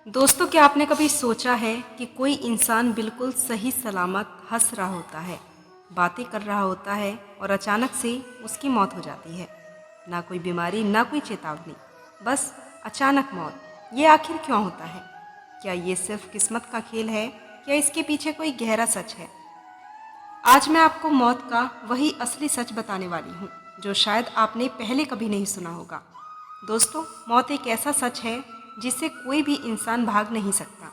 दोस्तों, क्या आपने कभी सोचा है कि कोई इंसान बिल्कुल सही सलामत हंस रहा होता है, बातें कर रहा होता है और अचानक से उसकी मौत हो जाती है। ना कोई बीमारी, ना कोई चेतावनी, बस अचानक मौत। ये आखिर क्यों होता है? क्या ये सिर्फ किस्मत का खेल है या इसके पीछे कोई गहरा सच है? आज मैं आपको मौत का वही असली सच बताने वाली हूँ जो शायद आपने पहले कभी नहीं सुना होगा। दोस्तों, मौत एक ऐसा सच है जिससे कोई भी इंसान भाग नहीं सकता।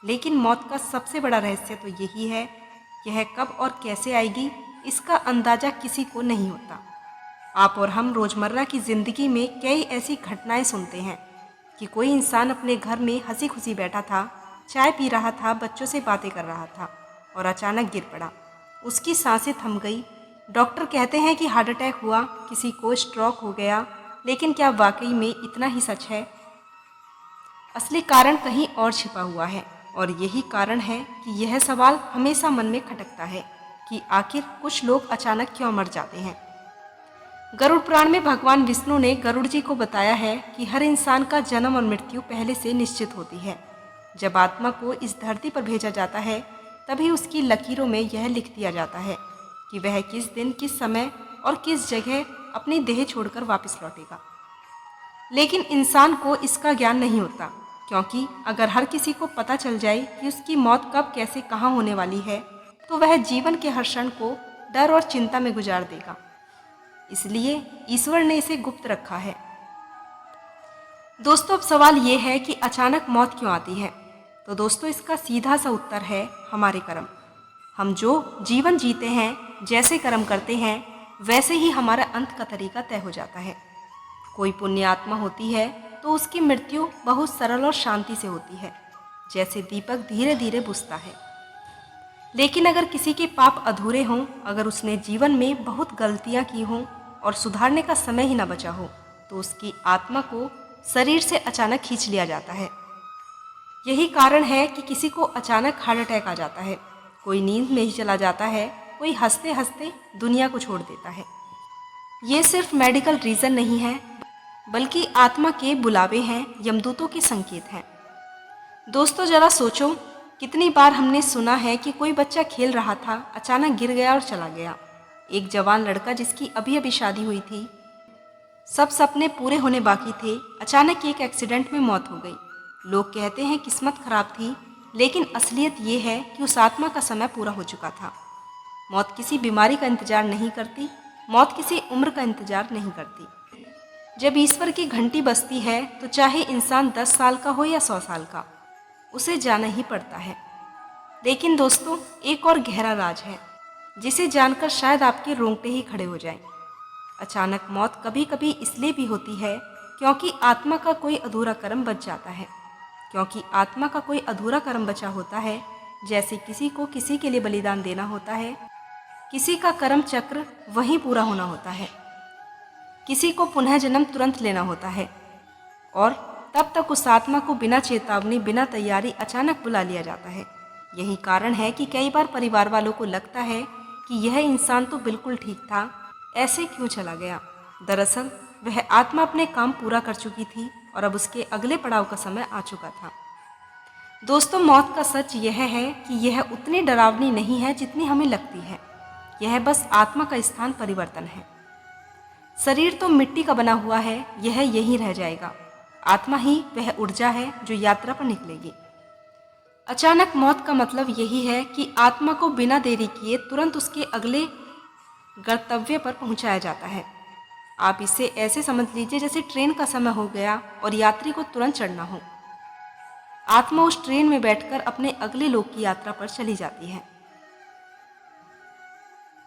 लेकिन मौत का सबसे बड़ा रहस्य तो यही है, यह कब और कैसे आएगी इसका अंदाज़ा किसी को नहीं होता। आप और हम रोज़मर्रा की ज़िंदगी में कई ऐसी घटनाएं सुनते हैं कि कोई इंसान अपने घर में हंसी खुशी बैठा था, चाय पी रहा था, बच्चों से बातें कर रहा था और अचानक गिर पड़ा। उसकी सांसें थम गई। डॉक्टर कहते हैं कि हार्ट अटैक हुआ, किसी को स्ट्रोक हो गया। लेकिन क्या वाकई में इतना ही सच है? असली कारण कहीं और छिपा हुआ है और यही कारण है कि यह सवाल हमेशा मन में खटकता है कि आखिर कुछ लोग अचानक क्यों मर जाते हैं। गरुड़ पुराण में भगवान विष्णु ने गरुड़ जी को बताया है कि हर इंसान का जन्म और मृत्यु पहले से निश्चित होती है। जब आत्मा को इस धरती पर भेजा जाता है, तभी उसकी लकीरों में यह लिख दिया जाता है कि वह किस दिन, किस समय और किस जगह अपनी देह छोड़कर वापस लौटेगा। लेकिन इंसान को इसका ज्ञान नहीं होता, क्योंकि अगर हर किसी को पता चल जाए कि उसकी मौत कब, कैसे, कहाँ होने वाली है, तो वह जीवन के हर क्षण को डर और चिंता में गुजार देगा। इसलिए ईश्वर ने इसे गुप्त रखा है। दोस्तों, अब सवाल ये है कि अचानक मौत क्यों आती है? तो दोस्तों, इसका सीधा सा उत्तर है हमारे कर्म। हम जो जीवन जीते हैं, जैसे कर्म करते हैं, वैसे ही हमारा अंत का तरीका तय हो जाता है। कोई पुण्य आत्मा होती है तो उसकी मृत्यु बहुत सरल और शांति से होती है, जैसे दीपक धीरे धीरे बुझता है। लेकिन अगर किसी के पाप अधूरे हों, अगर उसने जीवन में बहुत गलतियां की हों और सुधारने का समय ही न बचा हो, तो उसकी आत्मा को शरीर से अचानक खींच लिया जाता है। यही कारण है कि किसी को अचानक हार्ट अटैक आ जाता है, कोई नींद में ही चला जाता है, कोई हंसते हंसते दुनिया को छोड़ देता है। ये सिर्फ मेडिकल रीज़न नहीं है, बल्कि आत्मा के बुलावे हैं, यमदूतों के संकेत हैं। दोस्तों, जरा सोचो, कितनी बार हमने सुना है कि कोई बच्चा खेल रहा था, अचानक गिर गया और चला गया। एक जवान लड़का जिसकी अभी अभी शादी हुई थी, सब सपने पूरे होने बाकी थे, अचानक एक एक्सीडेंट में मौत हो गई। लोग कहते हैं किस्मत खराब थी, लेकिन असलियत ये है कि उस आत्मा का समय पूरा हो चुका था। मौत किसी बीमारी का इंतजार नहीं करती, मौत किसी उम्र का इंतजार नहीं करती। जब ईश्वर की घंटी बजती है, तो चाहे इंसान 10 साल का हो या 100 साल का, उसे जाना ही पड़ता है। लेकिन दोस्तों, एक और गहरा राज है जिसे जानकर शायद आपके रोंगटे ही खड़े हो जाएं। अचानक मौत कभी कभी इसलिए भी होती है क्योंकि आत्मा का कोई अधूरा कर्म बच जाता है। क्योंकि आत्मा का कोई अधूरा कर्म बचा होता है, जैसे किसी को किसी के लिए बलिदान देना होता है, किसी का कर्म चक्र वहीं पूरा होना होता है, किसी को पुनः जन्म तुरंत लेना होता है, और तब तक उस आत्मा को बिना चेतावनी, बिना तैयारी अचानक बुला लिया जाता है। यही कारण है कि कई बार परिवार वालों को लगता है कि यह इंसान तो बिल्कुल ठीक था, ऐसे क्यों चला गया। दरअसल वह आत्मा अपने काम पूरा कर चुकी थी और अब उसके अगले पड़ाव का समय आ चुका था। दोस्तों, मौत का सच यह है कि यह उतनी डरावनी नहीं है जितनी हमें लगती है। यह बस आत्मा का स्थान परिवर्तन है। शरीर तो मिट्टी का बना हुआ है, यह यहीं रह जाएगा। आत्मा ही वह ऊर्जा है जो यात्रा पर निकलेगी। अचानक मौत का मतलब यही है कि आत्मा को बिना देरी किए तुरंत उसके अगले गंतव्य पर पहुंचाया जाता है। आप इसे ऐसे समझ लीजिए जैसे ट्रेन का समय हो गया और यात्री को तुरंत चढ़ना हो। आत्मा उस ट्रेन में बैठकर अपने अगले लोक की यात्रा पर चली जाती है।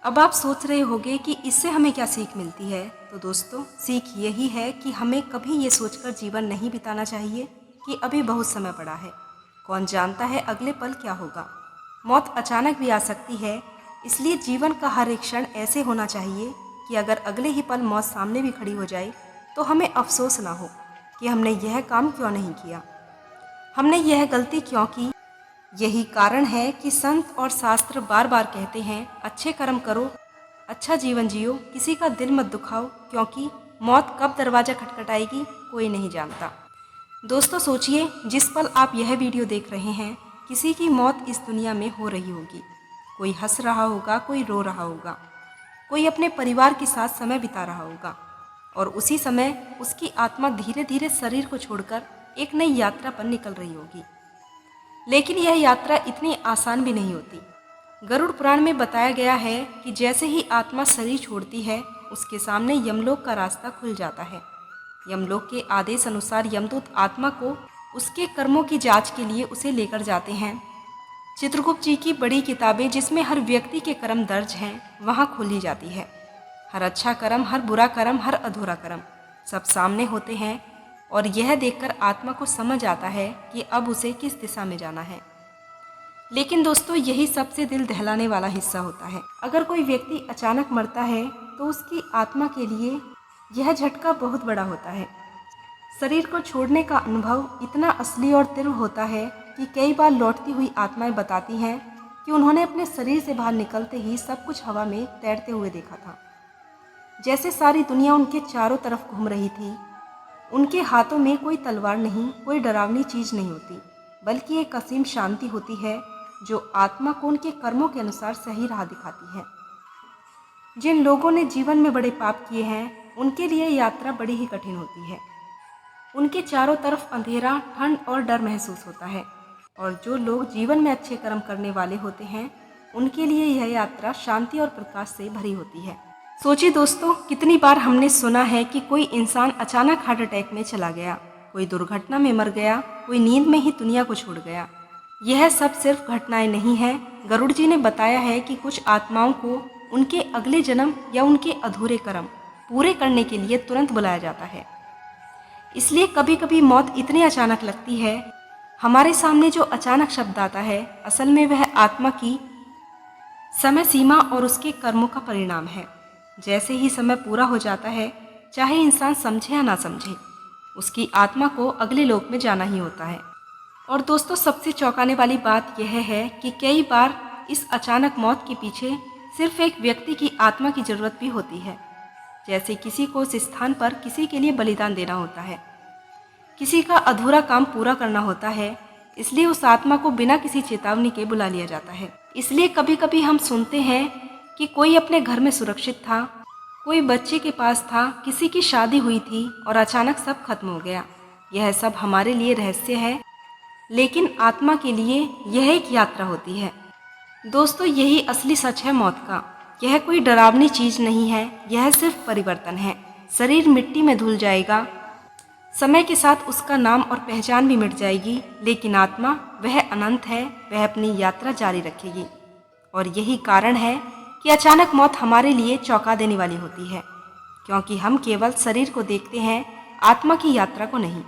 अब आप सोच रहे होंगे कि इससे हमें क्या सीख मिलती है? तो दोस्तों, सीख यही है कि हमें कभी ये सोचकर जीवन नहीं बिताना चाहिए कि अभी बहुत समय पड़ा है, कौन जानता है अगले पल क्या होगा। मौत अचानक भी आ सकती है, इसलिए जीवन का हर एक क्षण ऐसे होना चाहिए कि अगर अगले ही पल मौत सामने भी खड़ी हो जाए तो हमें अफसोस ना हो कि हमने यह काम क्यों नहीं किया, हमने यह गलती क्यों की। यही कारण है कि संत और शास्त्र बार बार कहते हैं, अच्छे कर्म करो, अच्छा जीवन जियो, किसी का दिल मत दुखाओ, क्योंकि मौत कब दरवाज़ा खटखटाएगी कोई नहीं जानता। दोस्तों सोचिए, जिस पल आप यह वीडियो देख रहे हैं, किसी की मौत इस दुनिया में हो रही होगी। कोई हंस रहा होगा, कोई रो रहा होगा, कोई अपने परिवार के साथ समय बिता रहा होगा और उसी समय उसकी आत्मा धीरे धीरे शरीर को छोड़कर एक नई यात्रा पर निकल रही होगी। लेकिन यह यात्रा इतनी आसान भी नहीं होती। गरुड़ पुराण में बताया गया है कि जैसे ही आत्मा शरीर छोड़ती है, उसके सामने यमलोक का रास्ता खुल जाता है। यमलोक के आदेश अनुसार यमदूत आत्मा को उसके कर्मों की जांच के लिए उसे लेकर जाते हैं। चित्रगुप्त जी की बड़ी किताबें जिसमें हर व्यक्ति के कर्म दर्ज हैं, वहाँ खोली जाती है। हर अच्छा कर्म, हर बुरा कर्म, हर अधूरा कर्म सब सामने होते हैं और यह देखकर आत्मा को समझ आता है कि अब उसे किस दिशा में जाना है। लेकिन दोस्तों, यही सबसे दिल दहलाने वाला हिस्सा होता है। अगर कोई व्यक्ति अचानक मरता है तो उसकी आत्मा के लिए यह झटका बहुत बड़ा होता है। शरीर को छोड़ने का अनुभव इतना असली और तीव्र होता है कि कई बार लौटती हुई आत्माएं बताती हैं कि उन्होंने अपने शरीर से बाहर निकलते ही सब कुछ हवा में तैरते हुए देखा था। जैसे सारी दुनिया उनके चारों तरफ घूम रही थी। उनके हाथों में कोई तलवार नहीं, कोई डरावनी चीज नहीं होती, बल्कि एक असीम शांति होती है जो आत्मा को उनके कर्मों के अनुसार सही राह दिखाती है। जिन लोगों ने जीवन में बड़े पाप किए हैं, उनके लिए यात्रा बड़ी ही कठिन होती है। उनके चारों तरफ अंधेरा, ठंड और डर महसूस होता है। और जो लोग जीवन में अच्छे कर्म करने वाले होते हैं, उनके लिए यह यात्रा शांति और प्रकाश से भरी होती है। सोचिए दोस्तों, कितनी बार हमने सुना है कि कोई इंसान अचानक हार्ट अटैक में चला गया, कोई दुर्घटना में मर गया, कोई नींद में ही दुनिया को छोड़ गया। यह सब सिर्फ घटनाएं नहीं हैं। गरुड़ जी ने बताया है कि कुछ आत्माओं को उनके अगले जन्म या उनके अधूरे कर्म पूरे करने के लिए तुरंत बुलाया जाता है। इसलिए कभी कभी मौत इतनी अचानक लगती है। हमारे सामने जो अचानक शब्द आता है, असल में वह आत्मा की समय सीमा और उसके कर्मों का परिणाम है। जैसे ही समय पूरा हो जाता है, चाहे इंसान समझे या ना समझे, उसकी आत्मा को अगले लोक में जाना ही होता है। और दोस्तों, सबसे चौंकाने वाली बात यह है कि कई बार इस अचानक मौत के पीछे सिर्फ एक व्यक्ति की आत्मा की जरूरत भी होती है। जैसे किसी को उस स्थान पर किसी के लिए बलिदान देना होता है, किसी का अधूरा काम पूरा करना होता है, इसलिए उस आत्मा को बिना किसी चेतावनी के बुला लिया जाता है। इसलिए कभी कभी हम सुनते हैं कि कोई अपने घर में सुरक्षित था, कोई बच्चे के पास था, किसी की शादी हुई थी और अचानक सब खत्म हो गया। यह सब हमारे लिए रहस्य है, लेकिन आत्मा के लिए यह एक यात्रा होती है। दोस्तों, यही असली सच है मौत का। यह कोई डरावनी चीज नहीं है, यह सिर्फ परिवर्तन है। शरीर मिट्टी में धुल जाएगा, समय के साथ उसका नाम और पहचान भी मिट जाएगी, लेकिन आत्मा वह अनंत है, वह अपनी यात्रा जारी रखेगी। और यही कारण है कि अचानक मौत हमारे लिए चौंका देने वाली होती है, क्योंकि हम केवल शरीर को देखते हैं, आत्मा की यात्रा को नहीं।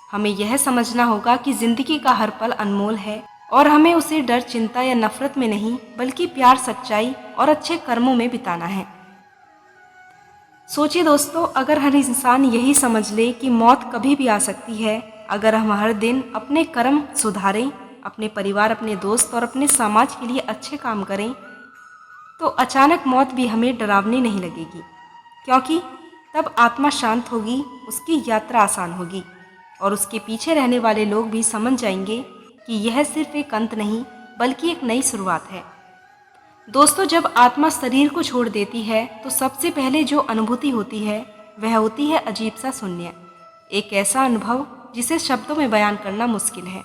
हमें यह समझना होगा कि जिंदगी का हर पल अनमोल है और हमें उसे डर, चिंता या नफरत में नहीं, बल्कि प्यार, सच्चाई और अच्छे कर्मों में बिताना है। सोचिए दोस्तों, अगर हर इंसान यही समझ ले कि मौत कभी भी आ सकती है, अगर हम हर दिन अपने कर्म सुधारें, अपने परिवार, अपने दोस्त और अपने समाज के लिए अच्छे काम करें, तो अचानक मौत भी हमें डरावनी नहीं लगेगी, क्योंकि तब आत्मा शांत होगी, उसकी यात्रा आसान होगी और उसके पीछे रहने वाले लोग भी समझ जाएंगे कि यह सिर्फ एक अंत नहीं, बल्कि एक नई शुरुआत है। दोस्तों, जब आत्मा शरीर को छोड़ देती है तो सबसे पहले जो अनुभूति होती है वह होती है अजीब सा शून्य। एक ऐसा अनुभव जिसे शब्दों में बयान करना मुश्किल है।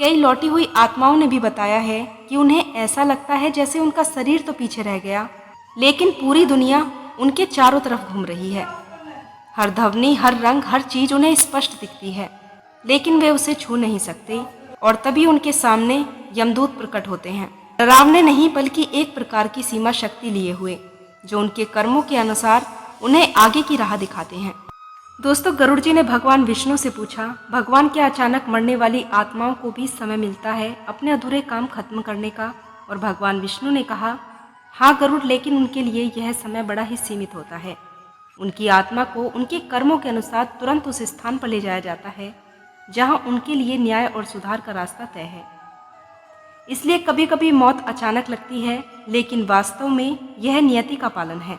कई लौटी हुई आत्माओं ने भी बताया है कि उन्हें ऐसा लगता है जैसे उनका शरीर तो पीछे रह गया, लेकिन पूरी दुनिया उनके चारों तरफ घूम रही है। हर ध्वनि, हर रंग, हर चीज उन्हें स्पष्ट दिखती है, लेकिन वे उसे छू नहीं सकते। और तभी उनके सामने यमदूत प्रकट होते हैं, डरावने नहीं, बल्कि एक प्रकार की सीमा शक्ति लिए हुए, जो उनके कर्मों के अनुसार उन्हें आगे की राह दिखाते हैं। दोस्तों, गरुड़ जी ने भगवान विष्णु से पूछा, भगवान, क्या अचानक मरने वाली आत्माओं को भी समय मिलता है अपने अधूरे काम खत्म करने का? और भगवान विष्णु ने कहा, हाँ गरुड़, लेकिन उनके लिए यह समय बड़ा ही सीमित होता है। उनकी आत्मा को उनके कर्मों के अनुसार तुरंत उस स्थान पर ले जाया जाता है जहां उनके लिए न्याय और सुधार का रास्ता तय है। इसलिए कभी कभी मौत अचानक लगती है, लेकिन वास्तव में यह नियति का पालन है।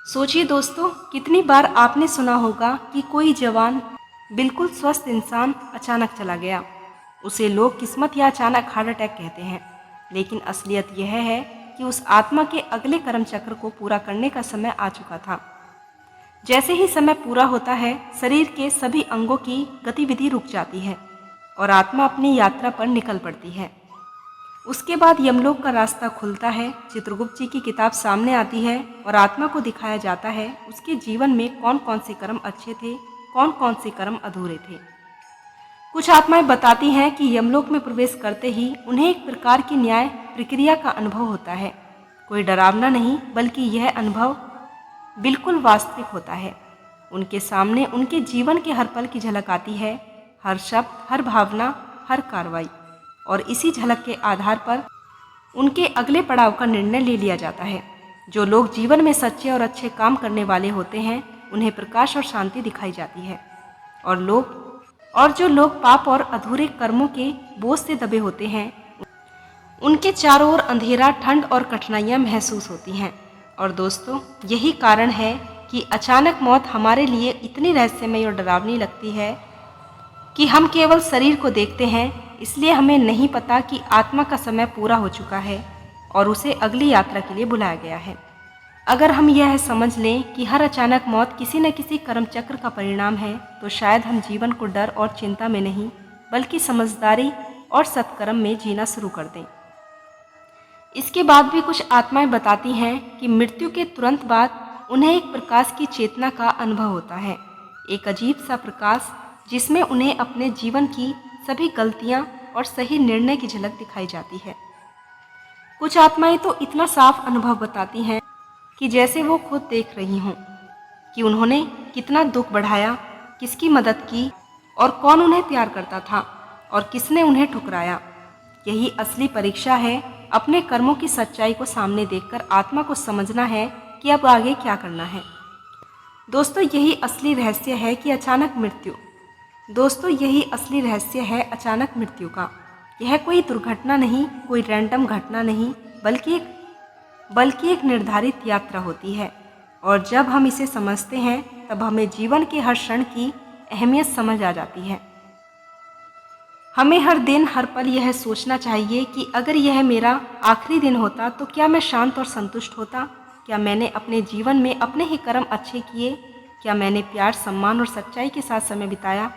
सोचिए दोस्तों, कितनी बार आपने सुना होगा कि कोई जवान बिल्कुल स्वस्थ इंसान अचानक चला गया। उसे लोग किस्मत या अचानक हार्ट अटैक कहते हैं, लेकिन असलियत यह है कि उस आत्मा के अगले कर्म चक्र को पूरा करने का समय आ चुका था। जैसे ही समय पूरा होता है, शरीर के सभी अंगों की गतिविधि रुक जाती है और आत्मा अपनी यात्रा पर निकल पड़ती है। उसके बाद यमलोक का रास्ता खुलता है, चित्रगुप्त जी की किताब सामने आती है और आत्मा को दिखाया जाता है उसके जीवन में कौन कौन से कर्म अच्छे थे, कौन कौन से कर्म अधूरे थे। कुछ आत्माएं बताती हैं कि यमलोक में प्रवेश करते ही उन्हें एक प्रकार की न्याय प्रक्रिया का अनुभव होता है। कोई डरावना नहीं, बल्कि यह अनुभव बिल्कुल वास्तविक होता है। उनके सामने उनके जीवन के हर पल की झलक आती है, हर शब्द, हर भावना, हर कार्रवाई, और इसी झलक के आधार पर उनके अगले पड़ाव का निर्णय ले लिया जाता है। जो लोग जीवन में सच्चे और अच्छे काम करने वाले होते हैं, उन्हें प्रकाश और शांति दिखाई जाती है, और जो लोग पाप और अधूरे कर्मों के बोझ से दबे होते हैं, उनके चारों ओर अंधेरा, ठंड और कठिनाइयां महसूस होती हैं। और दोस्तों, यही कारण है कि अचानक मौत हमारे लिए इतनी रहस्यमय और डरावनी लगती है कि हम केवल शरीर को देखते हैं। इसलिए हमें नहीं पता कि आत्मा का समय पूरा हो चुका है और उसे अगली यात्रा के लिए बुलाया गया है। अगर हम यह समझ लें कि हर अचानक मौत किसी न किसी कर्म चक्र का परिणाम है, तो शायद हम जीवन को डर और चिंता में नहीं, बल्कि समझदारी और सत्कर्म में जीना शुरू कर दें। इसके बाद भी कुछ आत्माएं बताती हैं कि मृत्यु के तुरंत बाद उन्हें एक प्रकाश की चेतना का अनुभव होता है, एक अजीब सा प्रकाश जिसमें उन्हें अपने जीवन की सभी गलतियां और सही निर्णय की झलक दिखाई जाती है। कुछ आत्माएं तो इतना साफ अनुभव बताती हैं कि जैसे वो खुद देख रही हों कि उन्होंने कितना दुख बढ़ाया, किसकी मदद की और कौन उन्हें प्यार करता था और किसने उन्हें ठुकराया। यही असली परीक्षा है। अपने कर्मों की सच्चाई को सामने देखकर आत्मा को समझना है कि अब आगे क्या करना है। दोस्तों, यही असली रहस्य है कि अचानक मृत्यु का। यह कोई दुर्घटना नहीं, कोई रैंडम घटना नहीं, बल्कि एक निर्धारित यात्रा होती है। और जब हम इसे समझते हैं, तब हमें जीवन के हर क्षण की अहमियत समझ आ जाती है। हमें हर दिन, हर पल यह सोचना चाहिए कि अगर यह मेरा आखिरी दिन होता तो क्या मैं शांत और संतुष्ट होता? क्या मैंने अपने जीवन में अपने ही कर्म अच्छे किए? क्या मैंने प्यार, सम्मान और सच्चाई के साथ समय बिताया?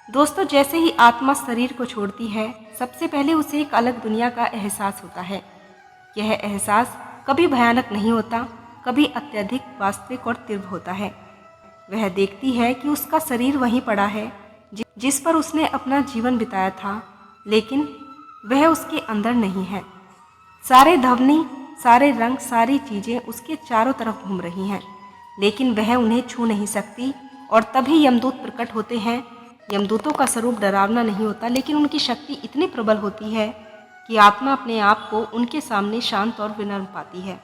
दोस्तों, जैसे ही आत्मा शरीर को छोड़ती है, सबसे पहले उसे एक अलग दुनिया का एहसास होता है। यह एहसास कभी भयानक नहीं होता, कभी अत्यधिक वास्तविक और तीव्र होता है। वह देखती है कि उसका शरीर वहीं पड़ा है जिस पर उसने अपना जीवन बिताया था, लेकिन वह उसके अंदर नहीं है। सारे ध्वनि, सारे रंग, सारी चीज़ें उसके चारों तरफ घूम रही हैं, लेकिन वह उन्हें छू नहीं सकती। और तभी यमदूत प्रकट होते हैं। यमदूतों का स्वरूप डरावना नहीं होता, लेकिन उनकी शक्ति इतनी प्रबल होती है कि आत्मा अपने आप को उनके सामने शांत और विनम्र पाती है।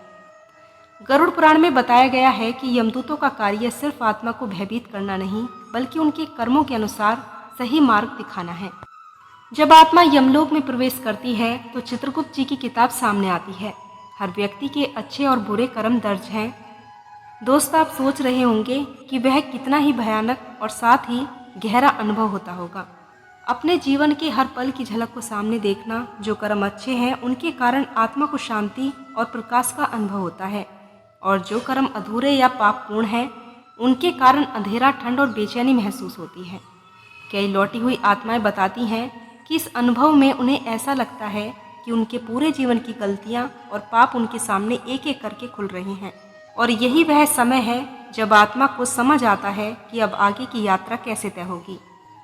गरुड़ पुराण में बताया गया है कि यमदूतों का कार्य सिर्फ आत्मा को भयभीत करना नहीं, बल्कि उनके कर्मों के अनुसार सही मार्ग दिखाना है। जब आत्मा यमलोक में प्रवेश करती है, तो चित्रगुप्त जी की किताब सामने आती है। हर व्यक्ति के अच्छे और बुरे कर्म दर्ज हैं। दोस्त, आप सोच रहे होंगे कि वह कितना ही भयानक और साथ ही गहरा अनुभव होता होगा। अपने जीवन के हर पल की झलक को सामने देखना। जो कर्म अच्छे हैं, उनके कारण आत्मा को शांति और प्रकाश का अनुभव होता है, और जो कर्म अधूरे या पापपूर्ण हैं, उनके कारण अंधेरा, ठंड और बेचैनी महसूस होती है। कई लौटी हुई आत्माएं बताती हैं कि इस अनुभव में उन्हें ऐसा लगता है कि उनके पूरे जीवन की गलतियां और पाप उनके सामने एक एक करके खुल रहे हैं। और यही वह समय है जब आत्मा को समझ आता है कि अब आगे की यात्रा कैसे तय होगी।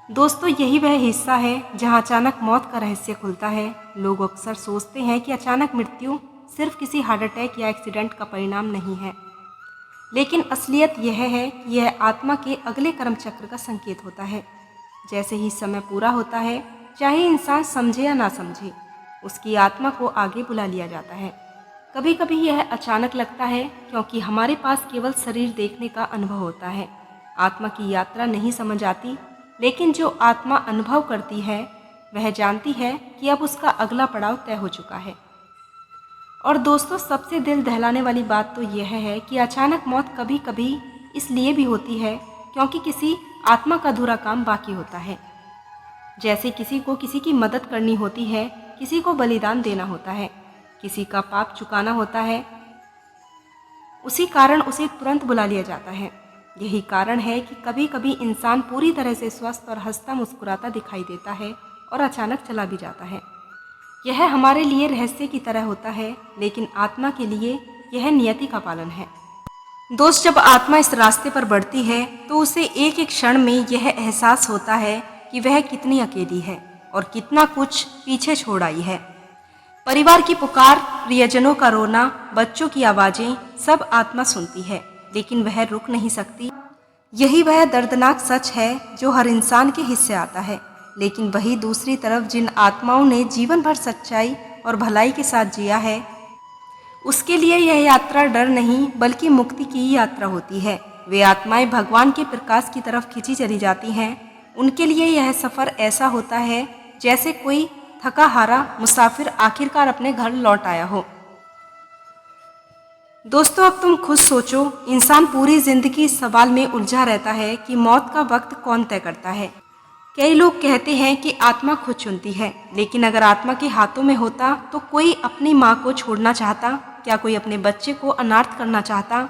दोस्तों, यही वह हिस्सा है जहां अचानक मौत का रहस्य खुलता है। लोग अक्सर सोचते हैं कि अचानक मृत्यु सिर्फ किसी हार्ट अटैक या एक्सीडेंट का परिणाम नहीं है, लेकिन असलियत यह है कि यह आत्मा के अगले कर्म चक्र का संकेत होता है। जैसे ही समय पूरा होता है, चाहे इंसान समझे या ना समझे, उसकी आत्मा को आगे बुला लिया जाता है। कभी कभी यह अचानक लगता है, क्योंकि हमारे पास केवल शरीर देखने का अनुभव होता है। आत्मा की यात्रा नहीं समझ आती, लेकिन जो आत्मा अनुभव करती है, वह जानती है कि अब उसका अगला पड़ाव तय हो चुका है। और दोस्तों, सबसे दिल दहलाने वाली बात तो यह है कि अचानक मौत कभी कभी इसलिए भी होती है क्योंकि किसी आत्मा का अधूरा काम बाकी होता है। जैसे किसी को किसी की मदद करनी होती है, किसी को बलिदान देना होता है, किसी का पाप चुकाना होता है, उसी कारण उसे तुरंत बुला लिया जाता है। यही कारण है कि कभी कभी इंसान पूरी तरह से स्वस्थ और हंसता मुस्कुराता दिखाई देता है और अचानक चला भी जाता है। यह हमारे लिए रहस्य की तरह होता है, लेकिन आत्मा के लिए यह नियति का पालन है। दोस्त, जब आत्मा इस रास्ते पर बढ़ती है तो उसे एक एक क्षण में यह एहसास होता है कि वह कितनी अकेली है और कितना कुछ पीछे छोड़ आई है। परिवार की पुकार, प्रियजनों का रोना, बच्चों की आवाज़ें, सब आत्मा सुनती है, लेकिन वह रुक नहीं सकती। यही वह दर्दनाक सच है जो हर इंसान के हिस्से आता है। लेकिन वही दूसरी तरफ जिन आत्माओं ने जीवन भर सच्चाई और भलाई के साथ जिया है, उसके लिए यह यात्रा डर नहीं बल्कि मुक्ति की यात्रा होती है। वे आत्माएं भगवान के प्रकाश की तरफ खींची चली जाती हैं। उनके लिए यह सफ़र ऐसा होता है जैसे कोई थका हारा मुसाफिर आखिरकार अपने घर लौट आया हो। दोस्तों, अब तुम खुद सोचो, इंसान पूरी जिंदगी इस सवाल में उलझा रहता है कि मौत का वक्त कौन तय करता है। कई लोग कहते हैं कि आत्मा खुद चुनती है, लेकिन अगर आत्मा के हाथों में होता तो कोई अपनी माँ को छोड़ना चाहता? क्या कोई अपने बच्चे को अनाथ करना चाहता?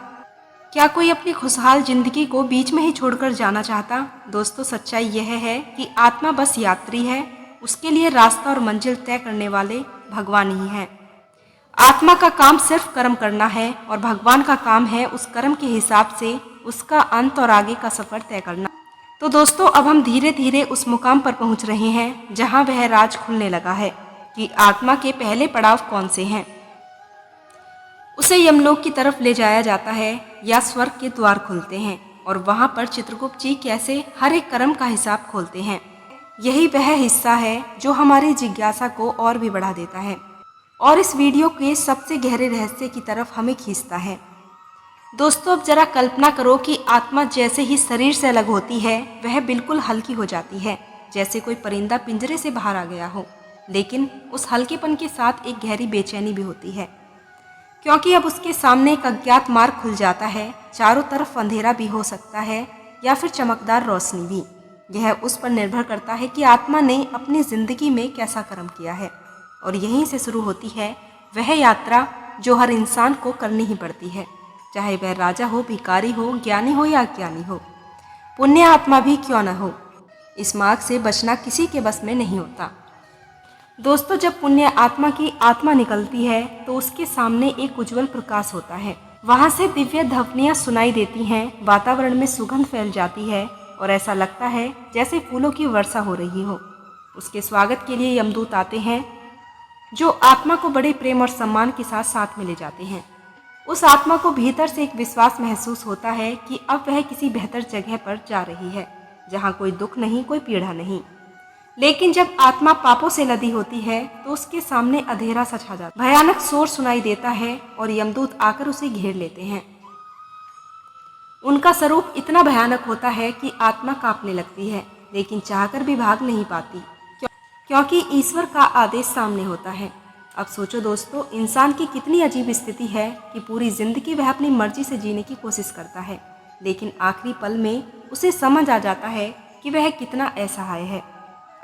क्या कोई अपनी खुशहाल जिंदगी को बीच में ही छोड़कर जाना चाहता? दोस्तों, सच्चाई यह है कि आत्मा बस यात्री है। उसके लिए रास्ता और मंजिल तय करने वाले भगवान ही हैं। आत्मा का काम सिर्फ कर्म करना है और भगवान का काम है उस कर्म के हिसाब से उसका अंत और आगे का सफर तय करना। तो दोस्तों, अब हम धीरे धीरे उस मुकाम पर पहुंच रहे हैं जहां वह राज खुलने लगा है कि आत्मा के पहले पड़ाव कौन से हैं। उसे यमलोक की तरफ ले जाया जाता है या स्वर्ग के द्वार खुलते हैं और वहां पर चित्रगुप्त जी कैसे हर एक कर्म का हिसाब खोलते हैं। यही वह हिस्सा है जो हमारी जिज्ञासा को और भी बढ़ा देता है और इस वीडियो के सबसे गहरे रहस्य की तरफ हमें खींचता है। दोस्तों, अब जरा कल्पना करो कि आत्मा जैसे ही शरीर से अलग होती है वह बिल्कुल हल्की हो जाती है, जैसे कोई परिंदा पिंजरे से बाहर आ गया हो। लेकिन उस हल्केपन के साथ एक गहरी बेचैनी भी होती है, क्योंकि अब उसके सामने एक अज्ञात मार्ग खुल जाता है। चारों तरफ अंधेरा भी हो सकता है या फिर चमकदार रोशनी भी। यह उस पर निर्भर करता है कि आत्मा ने अपनी जिंदगी में कैसा कर्म किया है। और यहीं से शुरू होती है वह यात्रा जो हर इंसान को करनी ही पड़ती है, चाहे वह राजा हो, भिखारी हो, ज्ञानी हो या अज्ञानी हो, पुण्य आत्मा भी क्यों न हो। इस मार्ग से बचना किसी के बस में नहीं होता। दोस्तों, जब पुण्य आत्मा की आत्मा निकलती है तो उसके सामने एक उज्जवल प्रकाश होता है। वहां से दिव्य ध्वनियां सुनाई देती हैं, वातावरण में सुगंध फैल जाती है और ऐसा लगता है जैसे फूलों की वर्षा हो रही हो। उसके स्वागत के लिए यमदूत आते हैं जो आत्मा को बड़े प्रेम और सम्मान के साथ साथ में ले जाते हैं। उस आत्मा को भीतर से एक विश्वास महसूस होता है कि अब वह किसी बेहतर जगह पर जा रही है, जहाँ कोई दुख नहीं, कोई पीड़ा नहीं। लेकिन जब आत्मा पापों से लदी होती है तो उसके सामने अंधेरा सा छा जाता है। भयानक शोर सुनाई देता है और यमदूत आकर उसे घेर लेते हैं। उनका स्वरूप इतना भयानक होता है कि आत्मा कांपने लगती है, लेकिन चाहकर भी भाग नहीं पाती, क्योंकि ईश्वर का आदेश सामने होता है। अब सोचो दोस्तों, इंसान की कितनी अजीब स्थिति है कि पूरी जिंदगी वह अपनी मर्जी से जीने की कोशिश करता है, लेकिन आखिरी पल में उसे समझ आ जाता है कि वह कितना असहाय है।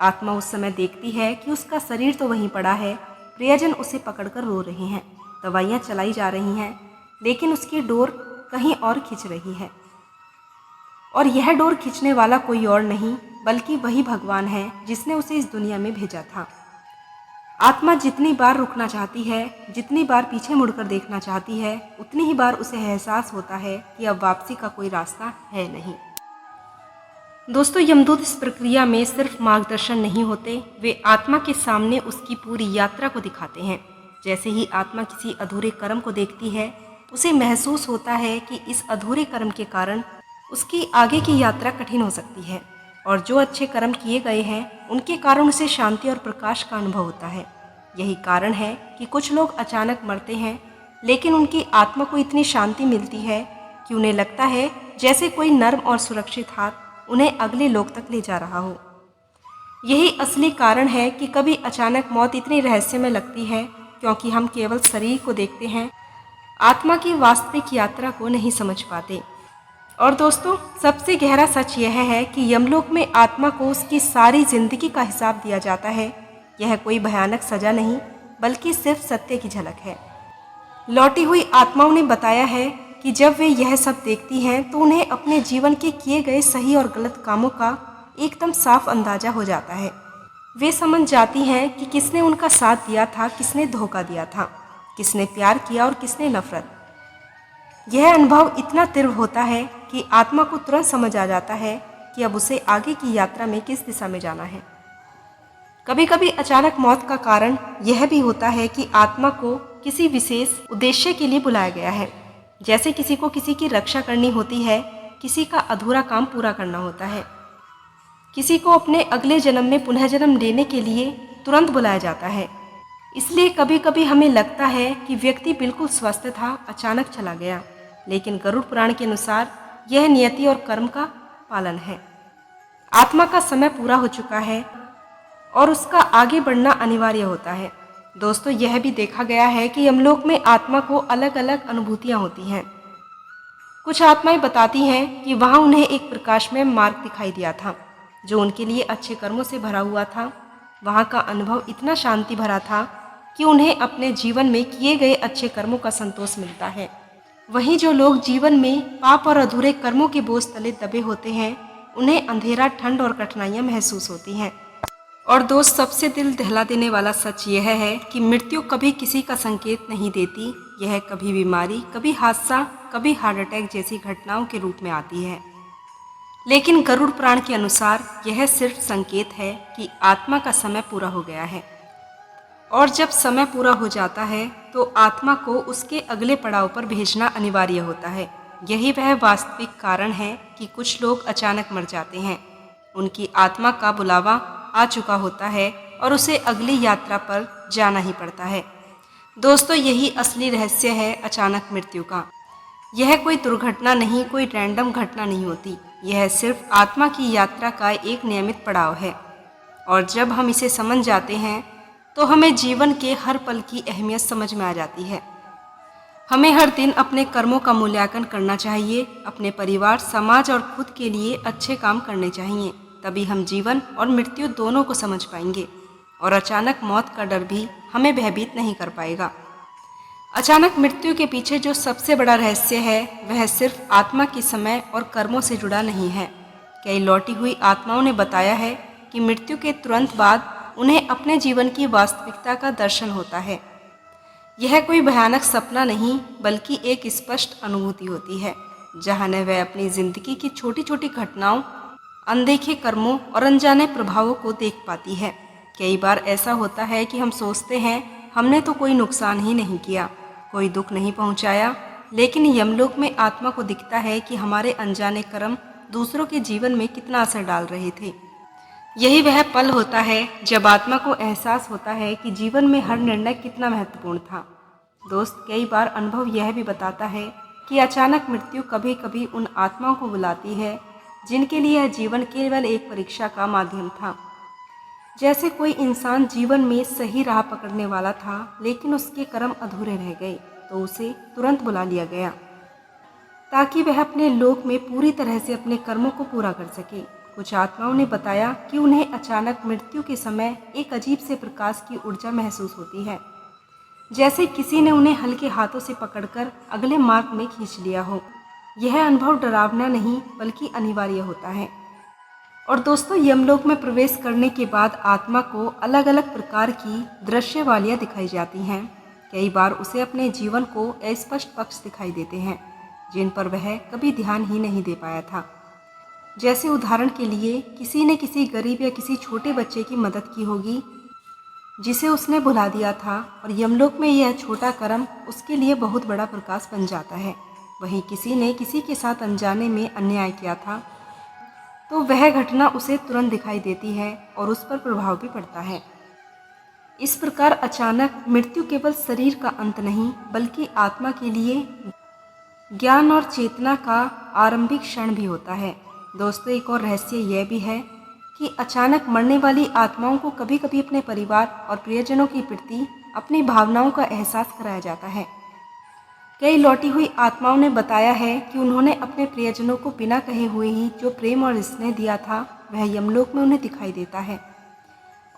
आत्मा उस समय देखती है कि उसका शरीर तो वहीं पड़ा है, प्रियजन उसे पकड़कर रो रहे हैं, दवाइयाँ चलाई जा रही हैं, लेकिन उसकी डोर कहीं और खींच रही है। और यह डोर खींचने वाला कोई और नहीं बल्कि वही भगवान है जिसने उसे इस दुनिया में भेजा था। आत्मा जितनी बार रुकना चाहती है, जितनी बार पीछे मुड़कर देखना चाहती है, उतनी ही बार उसे एहसास होता है कि अब वापसी का कोई रास्ता है नहीं। दोस्तों, यमदूत इस प्रक्रिया में सिर्फ मार्गदर्शन नहीं होते, वे आत्मा के सामने उसकी पूरी यात्रा को दिखाते हैं। जैसे ही आत्मा किसी अधूरे कर्म को देखती है, उसे महसूस होता है कि इस अधूरे कर्म के कारण उसकी आगे की यात्रा कठिन हो सकती है, और जो अच्छे कर्म किए गए हैं उनके कारण उसे शांति और प्रकाश का अनुभव होता है। यही कारण है कि कुछ लोग अचानक मरते हैं, लेकिन उनकी आत्मा को इतनी शांति मिलती है कि उन्हें लगता है जैसे कोई नर्म और सुरक्षित हाथ उन्हें अगले लोक तक ले जा रहा हो। यही असली कारण है कि कभी अचानक मौत इतनी रहस्यमय लगती है क्योंकि हम केवल शरीर को देखते हैं, आत्मा की वास्तविक यात्रा को नहीं समझ पाते। और दोस्तों, सबसे गहरा सच यह है कि यमलोक में आत्मा को उसकी सारी जिंदगी का हिसाब दिया जाता है। यह कोई भयानक सजा नहीं, बल्कि सिर्फ सत्य की झलक है। लौटी हुई आत्माओं ने बताया है कि जब वे यह सब देखती हैं तो उन्हें अपने जीवन के किए गए सही और गलत कामों का एकदम साफ अंदाजा हो जाता है। वे समझ जाती हैं कि किसने उनका साथ दिया था, किसने धोखा दिया था, किसने प्यार किया और किसने नफरत। यह अनुभव इतना तीव्र होता है कि आत्मा को तुरंत समझ आ जाता है कि अब उसे आगे की यात्रा में किस दिशा में जाना है। कभी कभी अचानक मौत का कारण यह भी होता है कि आत्मा को किसी विशेष उद्देश्य के लिए बुलाया गया है। जैसे किसी को किसी की रक्षा करनी होती है, किसी का अधूरा काम पूरा करना होता है, किसी को अपने अगले जन्म में पुनः जन्म लेने के लिए तुरंत बुलाया जाता है। इसलिए कभी कभी हमें लगता है कि व्यक्ति बिल्कुल स्वस्थ था, अचानक चला गया, लेकिन गरुड़ पुराण के अनुसार यह नियति और कर्म का पालन है। आत्मा का समय पूरा हो चुका है और उसका आगे बढ़ना अनिवार्य होता है। दोस्तों, यह भी देखा गया है कि यमलोक में आत्मा को अलग अलग अनुभूतियाँ होती हैं। कुछ आत्माएं बताती हैं कि वहाँ उन्हें एक प्रकाशमय मार्ग दिखाई दिया था जो उनके लिए अच्छे कर्मों से भरा हुआ था। वहाँ का अनुभव इतना शांति भरा था कि उन्हें अपने जीवन में किए गए अच्छे कर्मों का संतोष मिलता है। वहीं जो लोग जीवन में पाप और अधूरे कर्मों के बोझ तले दबे होते हैं, उन्हें अंधेरा, ठंड और कठिनाइयाँ महसूस होती हैं। और दोस्त, सबसे दिल दहला देने वाला सच यह है कि मृत्यु कभी किसी का संकेत नहीं देती। यह कभी बीमारी, कभी हादसा, कभी हार्ट अटैक जैसी घटनाओं के रूप में आती है। लेकिन गरुड़ पुराण के अनुसार यह सिर्फ संकेत है कि आत्मा का समय पूरा हो गया है। और जब समय पूरा हो जाता है तो आत्मा को उसके अगले पड़ाव पर भेजना अनिवार्य होता है। यही वह वास्तविक कारण है कि कुछ लोग अचानक मर जाते हैं। उनकी आत्मा का बुलावा आ चुका होता है और उसे अगली यात्रा पर जाना ही पड़ता है। दोस्तों, यही असली रहस्य है अचानक मृत्यु का। यह कोई दुर्घटना नहीं, कोई रैंडम घटना नहीं होती। यह सिर्फ आत्मा की यात्रा का एक नियमित पड़ाव है। और जब हम इसे समझ जाते हैं तो हमें जीवन के हर पल की अहमियत समझ में आ जाती है। हमें हर दिन अपने कर्मों का मूल्यांकन करना चाहिए, अपने परिवार, समाज और खुद के लिए अच्छे काम करने चाहिए। तभी हम जीवन और मृत्यु दोनों को समझ पाएंगे और अचानक मौत का डर भी हमें भयभीत नहीं कर पाएगा। अचानक मृत्यु के पीछे जो सबसे बड़ा रहस्य है वह सिर्फ आत्मा के समय और कर्मों से जुड़ा नहीं है। कई लौटी हुई आत्माओं ने बताया है कि मृत्यु के तुरंत बाद उन्हें अपने जीवन की वास्तविकता का दर्शन होता है। यह कोई भयानक सपना नहीं, बल्कि एक स्पष्ट अनुभूति होती है जहाँ न वह अपनी जिंदगी की छोटी छोटी घटनाओं, अनदेखे कर्मों और अनजाने प्रभावों को देख पाती है। कई बार ऐसा होता है कि हम सोचते हैं हमने तो कोई नुकसान ही नहीं किया, कोई दुख नहीं पहुंचाया, लेकिन यमलोक में आत्मा को दिखता है कि हमारे अनजाने कर्म दूसरों के जीवन में कितना असर डाल रहे थे। यही वह पल होता है जब आत्मा को एहसास होता है कि जीवन में हर निर्णय कितना महत्वपूर्ण था। दोस्त, कई बार अनुभव यह भी बताता है कि अचानक मृत्यु कभी कभी उन आत्माओं को बुलाती है जिनके लिए यह जीवन केवल एक परीक्षा का माध्यम था। जैसे कोई इंसान जीवन में सही राह पकड़ने वाला था, लेकिन उसके कर्म अधूरे रह गए तो उसे तुरंत बुला लिया गया ताकि वह अपने लोक में पूरी तरह से अपने कर्मों को पूरा कर सके। कुछ आत्माओं ने बताया कि उन्हें अचानक मृत्यु के समय एक अजीब से प्रकाश की ऊर्जा महसूस होती है, जैसे किसी ने उन्हें हल्के हाथों से पकड़कर अगले मार्ग में खींच लिया हो। यह अनुभव डरावना नहीं, बल्कि अनिवार्य होता है। और दोस्तों, यमलोक में प्रवेश करने के बाद आत्मा को अलग अलग प्रकार की दृश्य वालियाँ दिखाई जाती हैं। कई बार उसे अपने जीवन को अस्पष्ट पक्ष दिखाई देते हैं जिन पर वह कभी ध्यान ही नहीं दे पाया था। जैसे उदाहरण के लिए किसी ने किसी गरीब या किसी छोटे बच्चे की मदद की होगी जिसे उसने भुला दिया था, और यमलोक में यह छोटा कर्म उसके लिए बहुत बड़ा प्रकाश बन जाता है। वहीं किसी ने किसी के साथ अनजाने में अन्याय किया था तो वह घटना उसे तुरंत दिखाई देती है और उस पर प्रभाव भी पड़ता है। इस प्रकार अचानक मृत्यु केवल शरीर का अंत नहीं, बल्कि आत्मा के लिए ज्ञान और चेतना का आरंभिक क्षण भी होता है। दोस्तों, एक और रहस्य यह भी है कि अचानक मरने वाली आत्माओं को कभी कभी अपने परिवार और प्रियजनों के प्रति अपनी भावनाओं का एहसास कराया जाता है। कई लौटी हुई आत्माओं ने बताया है कि उन्होंने अपने प्रियजनों को बिना कहे हुए ही जो प्रेम और स्नेह दिया था वह यमलोक में उन्हें दिखाई देता है,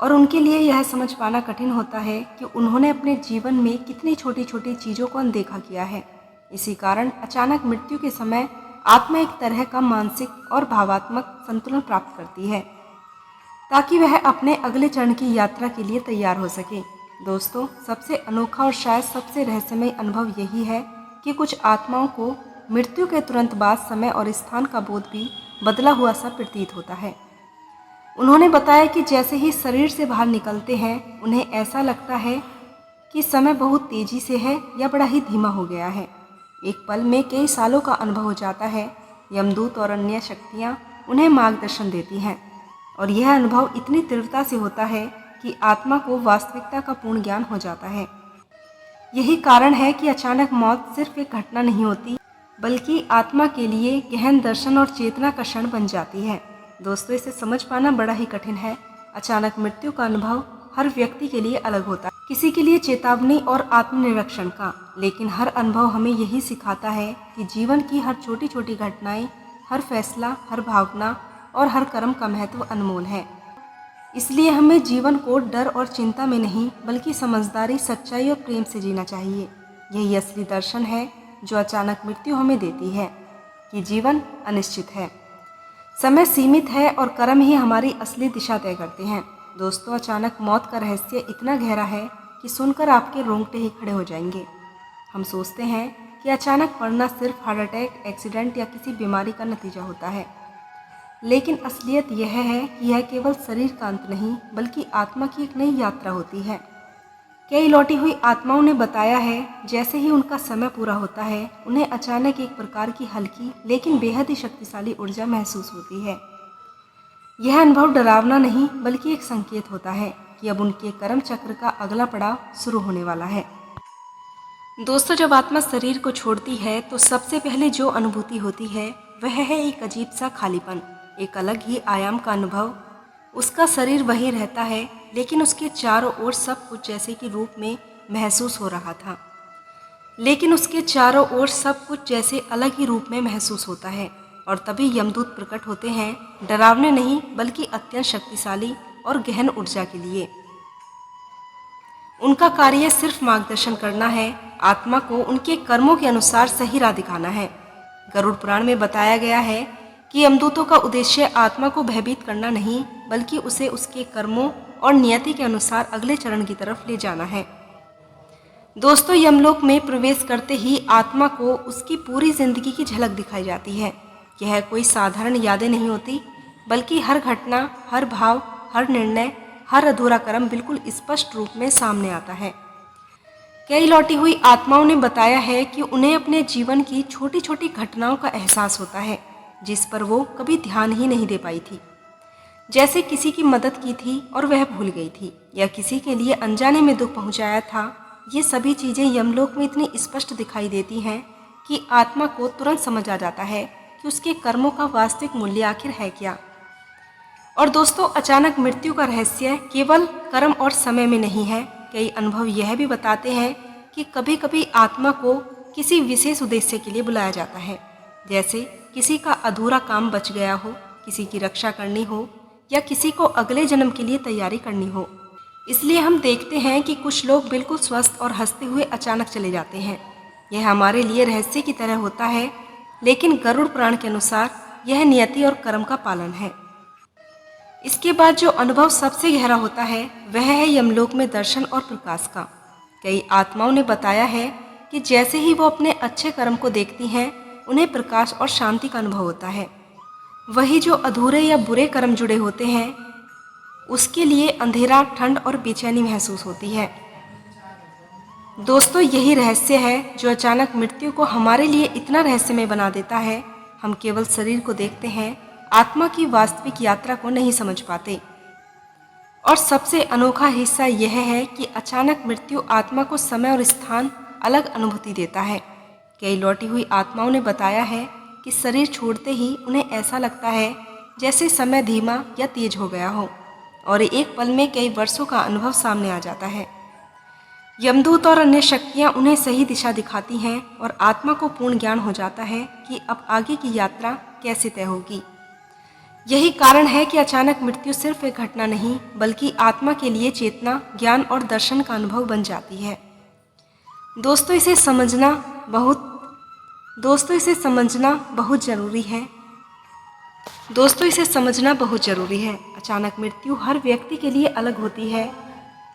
और उनके लिए यह समझ पाना कठिन होता है कि उन्होंने अपने जीवन में कितनी छोटी छोटी चीज़ों को अनदेखा किया है। इसी कारण अचानक मृत्यु के समय आत्मा एक तरह का मानसिक और भावात्मक संतुलन प्राप्त करती है ताकि वह अपने अगले चरण की यात्रा के लिए तैयार हो सके। दोस्तों, सबसे अनोखा और शायद सबसे रहस्यमय अनुभव यही है कि कुछ आत्माओं को मृत्यु के तुरंत बाद समय और स्थान का बोध भी बदला हुआ सा प्रतीत होता है। उन्होंने बताया कि जैसे ही शरीर से बाहर निकलते हैं उन्हें ऐसा लगता है कि समय बहुत तेजी से है या बड़ा ही धीमा हो गया है। एक पल में कई सालों का अनुभव हो जाता है। यमदूत और अन्य शक्तियाँ उन्हें मार्गदर्शन देती हैं और यह अनुभव इतनी तीव्रता से होता है कि आत्मा को वास्तविकता का पूर्ण ज्ञान हो जाता है। यही कारण है कि अचानक मौत सिर्फ एक घटना नहीं होती, बल्कि आत्मा के लिए गहन दर्शन और चेतना का क्षण बन जाती है। दोस्तों, इसे समझ पाना बड़ा ही कठिन है। अचानक मृत्यु का अनुभव हर व्यक्ति के लिए अलग होता है, किसी के लिए चेतावनी और आत्मनिरीक्षण का, लेकिन हर अनुभव हमें यही सिखाता है कि जीवन की हर छोटी छोटी घटनाएं, हर फैसला, हर भावना और हर कर्म का महत्व अनमोल है। इसलिए हमें जीवन को डर और चिंता में नहीं बल्कि समझदारी, सच्चाई और प्रेम से जीना चाहिए। यही असली दर्शन है जो अचानक मृत्यु हमें देती है कि जीवन अनिश्चित है, समय सीमित है और कर्म ही हमारी असली दिशा तय करते हैं। दोस्तों, अचानक मौत का रहस्य इतना गहरा है कि सुनकर आपके रोंगटे ही खड़े हो जाएंगे। हम सोचते हैं कि अचानक मरना सिर्फ हार्ट अटैक, एक्सीडेंट या किसी बीमारी का नतीजा होता है, लेकिन असलियत यह है कि यह केवल शरीर का अंत नहीं बल्कि आत्मा की एक नई यात्रा होती है। कई लौटी हुई आत्माओं ने बताया है जैसे ही उनका समय पूरा होता है उन्हें अचानक एक प्रकार की हल्की लेकिन बेहद ही शक्तिशाली ऊर्जा महसूस होती है। यह अनुभव डरावना नहीं बल्कि एक संकेत होता है कि अब उनके कर्म चक्र का अगला पड़ाव शुरू होने वाला है। दोस्तों, जब आत्मा शरीर को छोड़ती है तो सबसे पहले जो अनुभूति होती है वह है एक अजीब सा खालीपन, एक अलग ही आयाम का अनुभव। उसका शरीर वही रहता है लेकिन उसके चारों ओर सब कुछ जैसे कि रूप में महसूस हो रहा था, लेकिन उसके चारों ओर सब कुछ जैसे अलग ही रूप में महसूस होता है। और तभी यमदूत प्रकट होते हैं, डरावने नहीं बल्कि अत्यंत शक्तिशाली और गहन ऊर्जा के लिए। उनका कार्य सिर्फ मार्गदर्शन करना है, आत्मा को उनके कर्मों के अनुसार सही राह दिखाना है। गरुड़ पुराण में बताया गया है कि यमदूतों का उद्देश्य आत्मा को भयभीत करना नहीं बल्कि उसे उसके कर्मों और नियति के अनुसार अगले चरण की तरफ ले जाना है। दोस्तों, यमलोक में प्रवेश करते ही आत्मा को उसकी पूरी जिंदगी की झलक दिखाई जाती है। यह कोई साधारण यादें नहीं होती बल्कि हर घटना, हर भाव, हर निर्णय, हर अधूरा कर्म बिल्कुल स्पष्ट रूप में सामने आता है। कई लौटी हुई आत्माओं ने बताया है कि उन्हें अपने जीवन की छोटी छोटी घटनाओं का एहसास होता है जिस पर वो कभी ध्यान ही नहीं दे पाई थी, जैसे किसी की मदद की थी और वह भूल गई थी, या किसी के लिए अनजाने में दुख पहुंचाया था। ये सभी चीज़ें यमलोक में इतनी स्पष्ट दिखाई देती हैं कि आत्मा को तुरंत समझ आ जाता है कि उसके कर्मों का वास्तविक मूल्य आखिर है क्या। और दोस्तों, अचानक मृत्यु का रहस्य केवल कर्म और समय में नहीं है। कई अनुभव यह भी बताते हैं कि कभी कभी आत्मा को किसी विशेष उद्देश्य के लिए बुलाया जाता है, जैसे किसी का अधूरा काम बच गया हो, किसी की रक्षा करनी हो या किसी को अगले जन्म के लिए तैयारी करनी हो। इसलिए हम देखते हैं कि कुछ लोग बिल्कुल स्वस्थ और हंसते हुए अचानक चले जाते हैं। यह हमारे लिए रहस्य की तरह होता है, लेकिन गरुड़ पुराण के अनुसार यह नियति और कर्म का पालन है। इसके बाद जो अनुभव सबसे गहरा होता है वह है यमलोक में दर्शन और प्रकाश का। कई आत्माओं ने बताया है कि जैसे ही वो अपने अच्छे कर्म को देखती हैं उन्हें प्रकाश और शांति का अनुभव होता है। वही जो अधूरे या बुरे कर्म जुड़े होते हैं उसके लिए अंधेरा, ठंड और बेचैनी महसूस होती है। दोस्तों, यही रहस्य है जो अचानक मृत्यु को हमारे लिए इतना रहस्यमय बना देता है। हम केवल शरीर को देखते हैं, आत्मा की वास्तविक यात्रा को नहीं समझ पाते। और सबसे अनोखा हिस्सा यह है कि अचानक मृत्यु आत्मा को समय और स्थान अलग अनुभूति देता है। कई लौटी हुई आत्माओं ने बताया है कि शरीर छोड़ते ही उन्हें ऐसा लगता है जैसे समय धीमा या तेज हो गया हो और एक पल में कई वर्षों का अनुभव सामने आ जाता है। यमदूत और अन्य शक्तियाँ उन्हें सही दिशा दिखाती हैं और आत्मा को पूर्ण ज्ञान हो जाता है कि अब आगे की यात्रा कैसे तय होगी। यही कारण है कि अचानक मृत्यु सिर्फ एक घटना नहीं बल्कि आत्मा के लिए चेतना, ज्ञान और दर्शन का अनुभव बन जाती है। दोस्तों इसे समझना बहुत ज़रूरी है। अचानक मृत्यु हर व्यक्ति के लिए अलग होती है।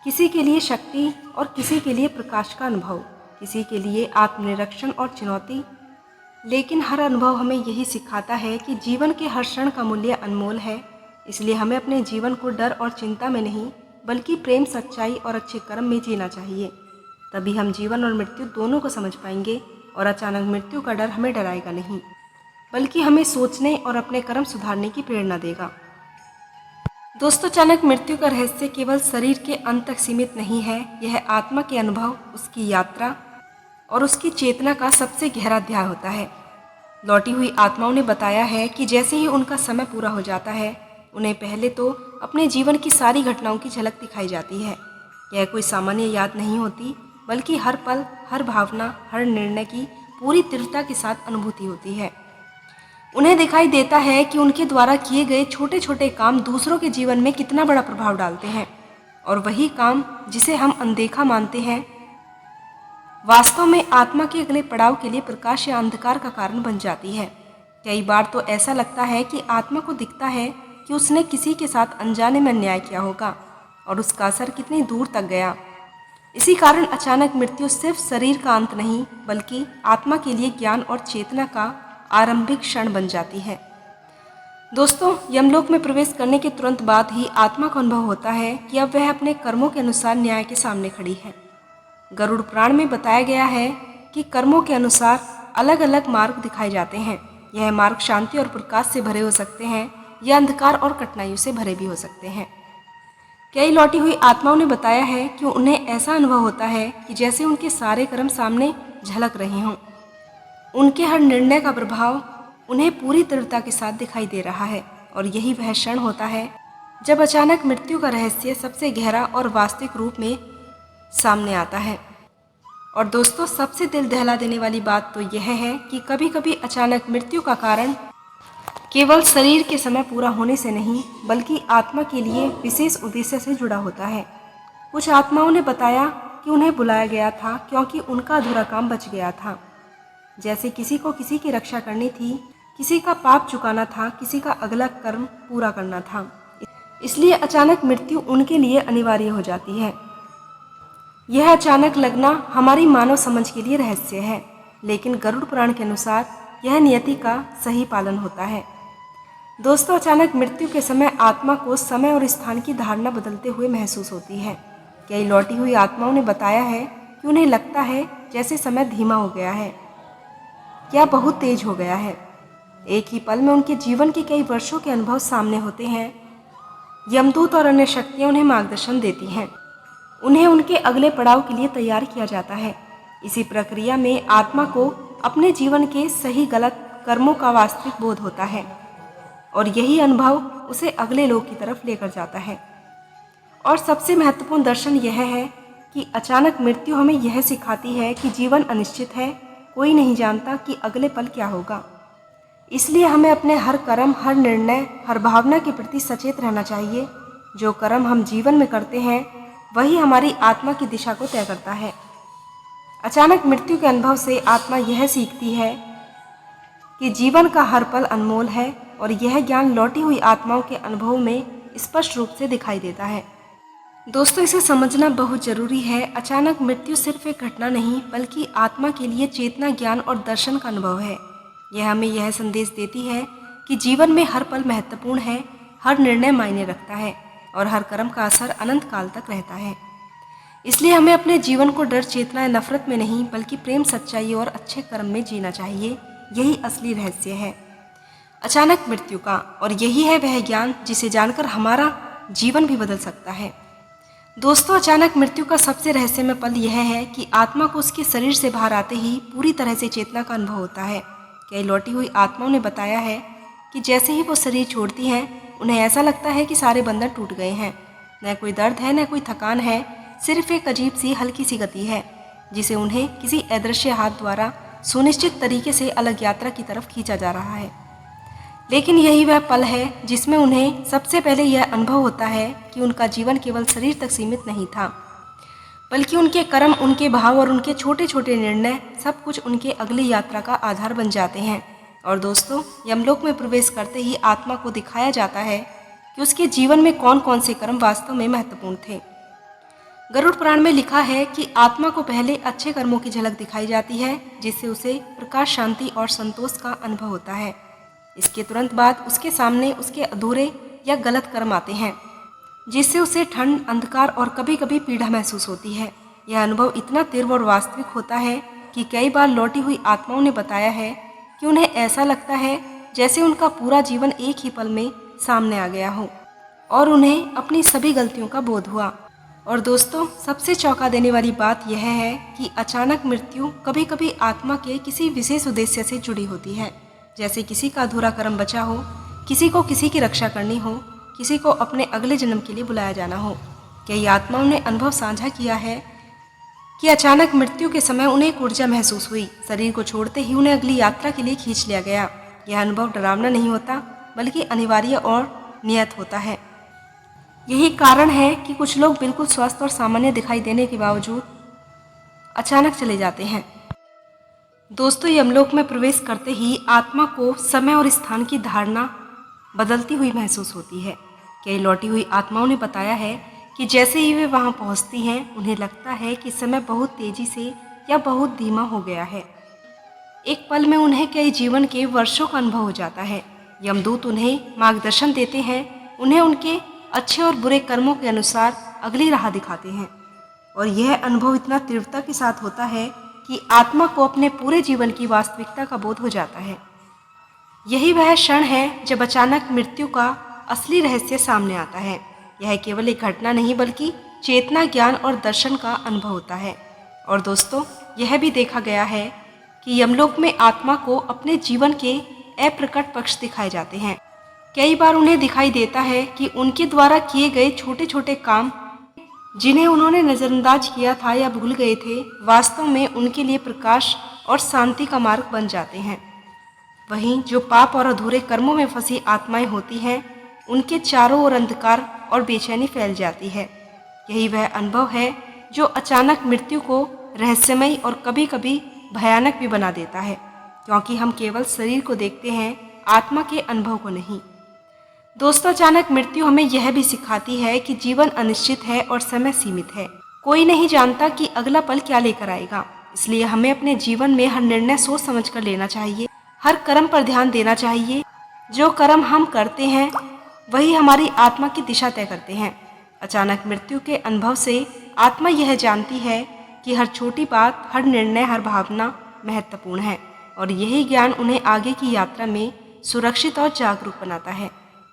किसी के लिए शक्ति और किसी के लिए प्रकाश का अनुभव, किसी के लिए आत्मनिरीक्षण और चुनौती। लेकिन हर अनुभव हमें यही सिखाता है कि जीवन के हर क्षण का मूल्य अनमोल है। इसलिए हमें अपने जीवन को डर और चिंता में नहीं बल्कि प्रेम, सच्चाई और अच्छे कर्म में जीना चाहिए। तभी हम जीवन और मृत्यु दोनों को समझ पाएंगे और अचानक मृत्यु का डर हमें डराएगा नहीं बल्कि हमें सोचने और अपने कर्म सुधारने की प्रेरणा देगा। दोस्तों, अचानक मृत्यु का रहस्य केवल शरीर के अंत तक सीमित नहीं है। यह आत्मा के अनुभव, उसकी यात्रा और उसकी चेतना का सबसे गहरा अध्याय होता है। लौटी हुई आत्माओं ने बताया है कि जैसे ही उनका समय पूरा हो जाता है, उन्हें पहले तो अपने जीवन की सारी घटनाओं की झलक दिखाई जाती है। यह कोई सामान्य याद नहीं होती बल्कि हर पल, हर भावना, हर निर्णय की पूरी तीव्रता के साथ अनुभूति होती है। उन्हें दिखाई देता है कि उनके द्वारा किए गए छोटे छोटे काम दूसरों के जीवन में कितना बड़ा प्रभाव डालते हैं और वही काम जिसे हम अनदेखा मानते हैं वास्तव में आत्मा के अगले पड़ाव के लिए प्रकाश या अंधकार का कारण बन जाती है। कई बार तो ऐसा लगता है कि आत्मा को दिखता है कि उसने किसी के साथ अनजाने में अन्याय किया होगा और उसका असर कितनी दूर तक गया। इसी कारण अचानक मृत्यु सिर्फ शरीर का अंत नहीं बल्कि आत्मा के लिए ज्ञान और चेतना का आरंभिक क्षण बन जाती है। दोस्तों, यमलोक में प्रवेश करने के तुरंत बाद ही आत्मा को अनुभव होता है कि अब वह अपने कर्मों के अनुसार न्याय के सामने खड़ी है। गरुड़ पुराण में बताया गया है कि कर्मों के अनुसार अलग अलग मार्ग दिखाए जाते हैं। यह मार्ग शांति और प्रकाश से भरे हो सकते हैं या अंधकार और कठिनाइयों से भरे भी हो सकते हैं। कई लौटी हुई आत्माओं ने बताया है कि उन्हें ऐसा अनुभव होता है कि जैसे उनके सारे कर्म सामने झलक रहे हों। उनके हर निर्णय का प्रभाव उन्हें पूरी तीव्रता के साथ दिखाई दे रहा है और यही वह क्षण होता है जब अचानक मृत्यु का रहस्य सबसे गहरा और वास्तविक रूप में सामने आता है। और दोस्तों, सबसे दिल दहला देने वाली बात तो यह है कि कभी कभी अचानक मृत्यु का कारण केवल शरीर के समय पूरा होने से नहीं बल्कि आत्मा के लिए विशेष उद्देश्य से जुड़ा होता है। कुछ आत्माओं ने बताया कि उन्हें बुलाया गया था क्योंकि उनका अधूरा काम बच गया था। जैसे किसी को किसी की रक्षा करनी थी, किसी का पाप चुकाना था, किसी का अगला कर्म पूरा करना था। इसलिए अचानक मृत्यु उनके लिए अनिवार्य हो जाती है। यह अचानक लगना हमारी मानव समझ के लिए रहस्य है, लेकिन गरुड़ पुराण के अनुसार यह नियति का सही पालन होता है। दोस्तों, अचानक मृत्यु के समय आत्मा को समय और स्थान की धारणा बदलते हुए महसूस होती है। कई लौटी हुई आत्माओं ने बताया है कि उन्हें लगता है जैसे समय धीमा हो गया है या बहुत तेज हो गया है। एक ही पल में उनके जीवन के कई वर्षों के अनुभव सामने होते हैं। यमदूत और अन्य शक्तियाँ उन्हें मार्गदर्शन देती हैं। उन्हें उनके अगले पड़ाव के लिए तैयार किया जाता है। इसी प्रक्रिया में आत्मा को अपने जीवन के सही गलत कर्मों का वास्तविक बोध होता है और यही अनुभव उसे अगले लोक की तरफ लेकर जाता है। और सबसे महत्वपूर्ण दर्शन यह है कि अचानक मृत्यु हमें यह सिखाती है कि जीवन अनिश्चित है, कोई नहीं जानता कि अगले पल क्या होगा। इसलिए हमें अपने हर कर्म, हर निर्णय, हर भावना के प्रति सचेत रहना चाहिए। जो कर्म हम जीवन में करते हैं वही हमारी आत्मा की दिशा को तय करता है। अचानक मृत्यु के अनुभव से आत्मा यह सीखती है कि जीवन का हर पल अनमोल है और यह ज्ञान लौटी हुई आत्माओं के अनुभव में स्पष्ट रूप से दिखाई देता है। दोस्तों, इसे समझना बहुत जरूरी है। अचानक मृत्यु सिर्फ एक घटना नहीं बल्कि आत्मा के लिए चेतना, ज्ञान और दर्शन का अनुभव है। यह हमें यह संदेश देती है कि जीवन में हर पल महत्वपूर्ण है, हर निर्णय मायने रखता है और हर कर्म का असर अनंत काल तक रहता है। इसलिए हमें अपने जीवन को डर, चेतना या नफरत में नहीं बल्कि प्रेम, सच्चाई और अच्छे कर्म में जीना चाहिए। यही असली रहस्य है अचानक मृत्यु का, और यही है वह ज्ञान जिसे जानकर हमारा जीवन भी बदल सकता है। दोस्तों, अचानक मृत्यु का सबसे रहस्यमय पल यह है कि आत्मा को उसके शरीर से बाहर आते ही पूरी तरह से चेतना का अनुभव होता है। कई लौटी हुई आत्माओं ने बताया है कि जैसे ही वो शरीर छोड़ती हैं, उन्हें ऐसा लगता है कि सारे बंधन टूट गए हैं। न कोई दर्द है, न कोई थकान है, सिर्फ एक अजीब सी हल्की सी गति है जिसे उन्हें किसी अदृश्य हाथ द्वारा सुनिश्चित तरीके से अलग यात्रा की तरफ खींचा जा रहा है। लेकिन यही वह पल है जिसमें उन्हें सबसे पहले यह अनुभव होता है कि उनका जीवन केवल शरीर तक सीमित नहीं था, बल्कि उनके कर्म, उनके भाव और उनके छोटे छोटे निर्णय सब कुछ उनके अगली यात्रा का आधार बन जाते हैं। और दोस्तों, यमलोक में प्रवेश करते ही आत्मा को दिखाया जाता है कि उसके जीवन में कौन कौन से कर्म वास्तव में महत्वपूर्ण थे। गरुड़ पुराण में लिखा है कि आत्मा को पहले अच्छे कर्मों की झलक दिखाई जाती है, जिससे उसे प्रकाश, शांति और संतोष का अनुभव होता है। इसके तुरंत बाद उसके सामने उसके अधूरे या गलत कर्म आते हैं, जिससे उसे ठंड, अंधकार और कभी कभी पीड़ा महसूस होती है। यह अनुभव इतना तीव्र और वास्तविक होता है कि कई बार लौटी हुई आत्माओं ने बताया है कि उन्हें ऐसा लगता है जैसे उनका पूरा जीवन एक ही पल में सामने आ गया हो और उन्हें अपनी सभी गलतियों का बोध हुआ। और दोस्तों, सबसे चौंका देने वाली बात यह है कि अचानक मृत्यु कभी कभी आत्मा के किसी विशेष उद्देश्य से जुड़ी होती है, जैसे किसी का अधूरा कर्म बचा हो, किसी को किसी की रक्षा करनी हो, किसी को अपने अगले जन्म के लिए बुलाया जाना हो। कई आत्माओं ने अनुभव साझा किया है कि अचानक मृत्यु के समय उन्हें एक ऊर्जा महसूस हुई, शरीर को छोड़ते ही उन्हें अगली यात्रा के लिए खींच लिया गया। यह अनुभव डरावना नहीं होता, बल्कि अनिवार्य और नियत होता है। यही कारण है कि कुछ लोग बिल्कुल स्वस्थ और सामान्य दिखाई देने के बावजूद अचानक चले जाते हैं। दोस्तों, यमलोक में प्रवेश करते ही आत्मा को समय और स्थान की धारणा बदलती हुई महसूस होती है। कई लौटी हुई आत्माओं ने बताया है कि जैसे ही वे वहां पहुंचती हैं, उन्हें लगता है कि समय बहुत तेजी से या बहुत धीमा हो गया है। एक पल में उन्हें कई जीवन के वर्षों का अनुभव हो जाता है। यमदूत उन्हें मार्गदर्शन देते हैं, उन्हें उनके अच्छे और बुरे कर्मों के अनुसार अगली राह दिखाते हैं। और यह अनुभव इतना तीव्रता के साथ होता है कि आत्मा को अपने पूरे जीवन की वास्तविकता का बोध हो जाता है। यही वह क्षण है जब अचानक मृत्यु का असली रहस्य सामने आता है। यह केवल एक घटना नहीं, बल्कि चेतना, ज्ञान और दर्शन का अनुभव होता है। और दोस्तों, यह भी देखा गया है कि यमलोक में आत्मा को अपने जीवन के अप्रकट पक्ष दिखाए जाते हैं। कई बार उन्हें दिखाई देता है कि उनके द्वारा किए गए छोटे छोटे काम, जिन्हें उन्होंने नज़रअंदाज किया था या भूल गए थे, वास्तव में उनके लिए प्रकाश और शांति का मार्ग बन जाते हैं। वहीं जो पाप और अधूरे कर्मों में फंसी आत्माएं होती हैं, उनके चारों ओर अंधकार और बेचैनी फैल जाती है। यही वह अनुभव है जो अचानक मृत्यु को रहस्यमय और कभी कभी भयानक भी बना देता है, क्योंकि हम केवल शरीर को देखते हैं, आत्मा के अनुभव को नहीं। दोस्तों, अचानक मृत्यु हमें यह भी सिखाती है कि जीवन अनिश्चित है और समय सीमित है। कोई नहीं जानता कि अगला पल क्या लेकर आएगा, इसलिए हमें अपने जीवन में हर निर्णय सोच समझ कर लेना चाहिए, हर कर्म पर ध्यान देना चाहिए। जो कर्म हम करते हैं वही हमारी आत्मा की दिशा तय करते हैं। अचानक मृत्यु के अनुभव से आत्मा यह जानती है कि हर छोटी बात, हर निर्णय, हर भावना महत्वपूर्ण है, और यही ज्ञान उन्हें आगे की यात्रा में सुरक्षित और जागरूक बनाता है।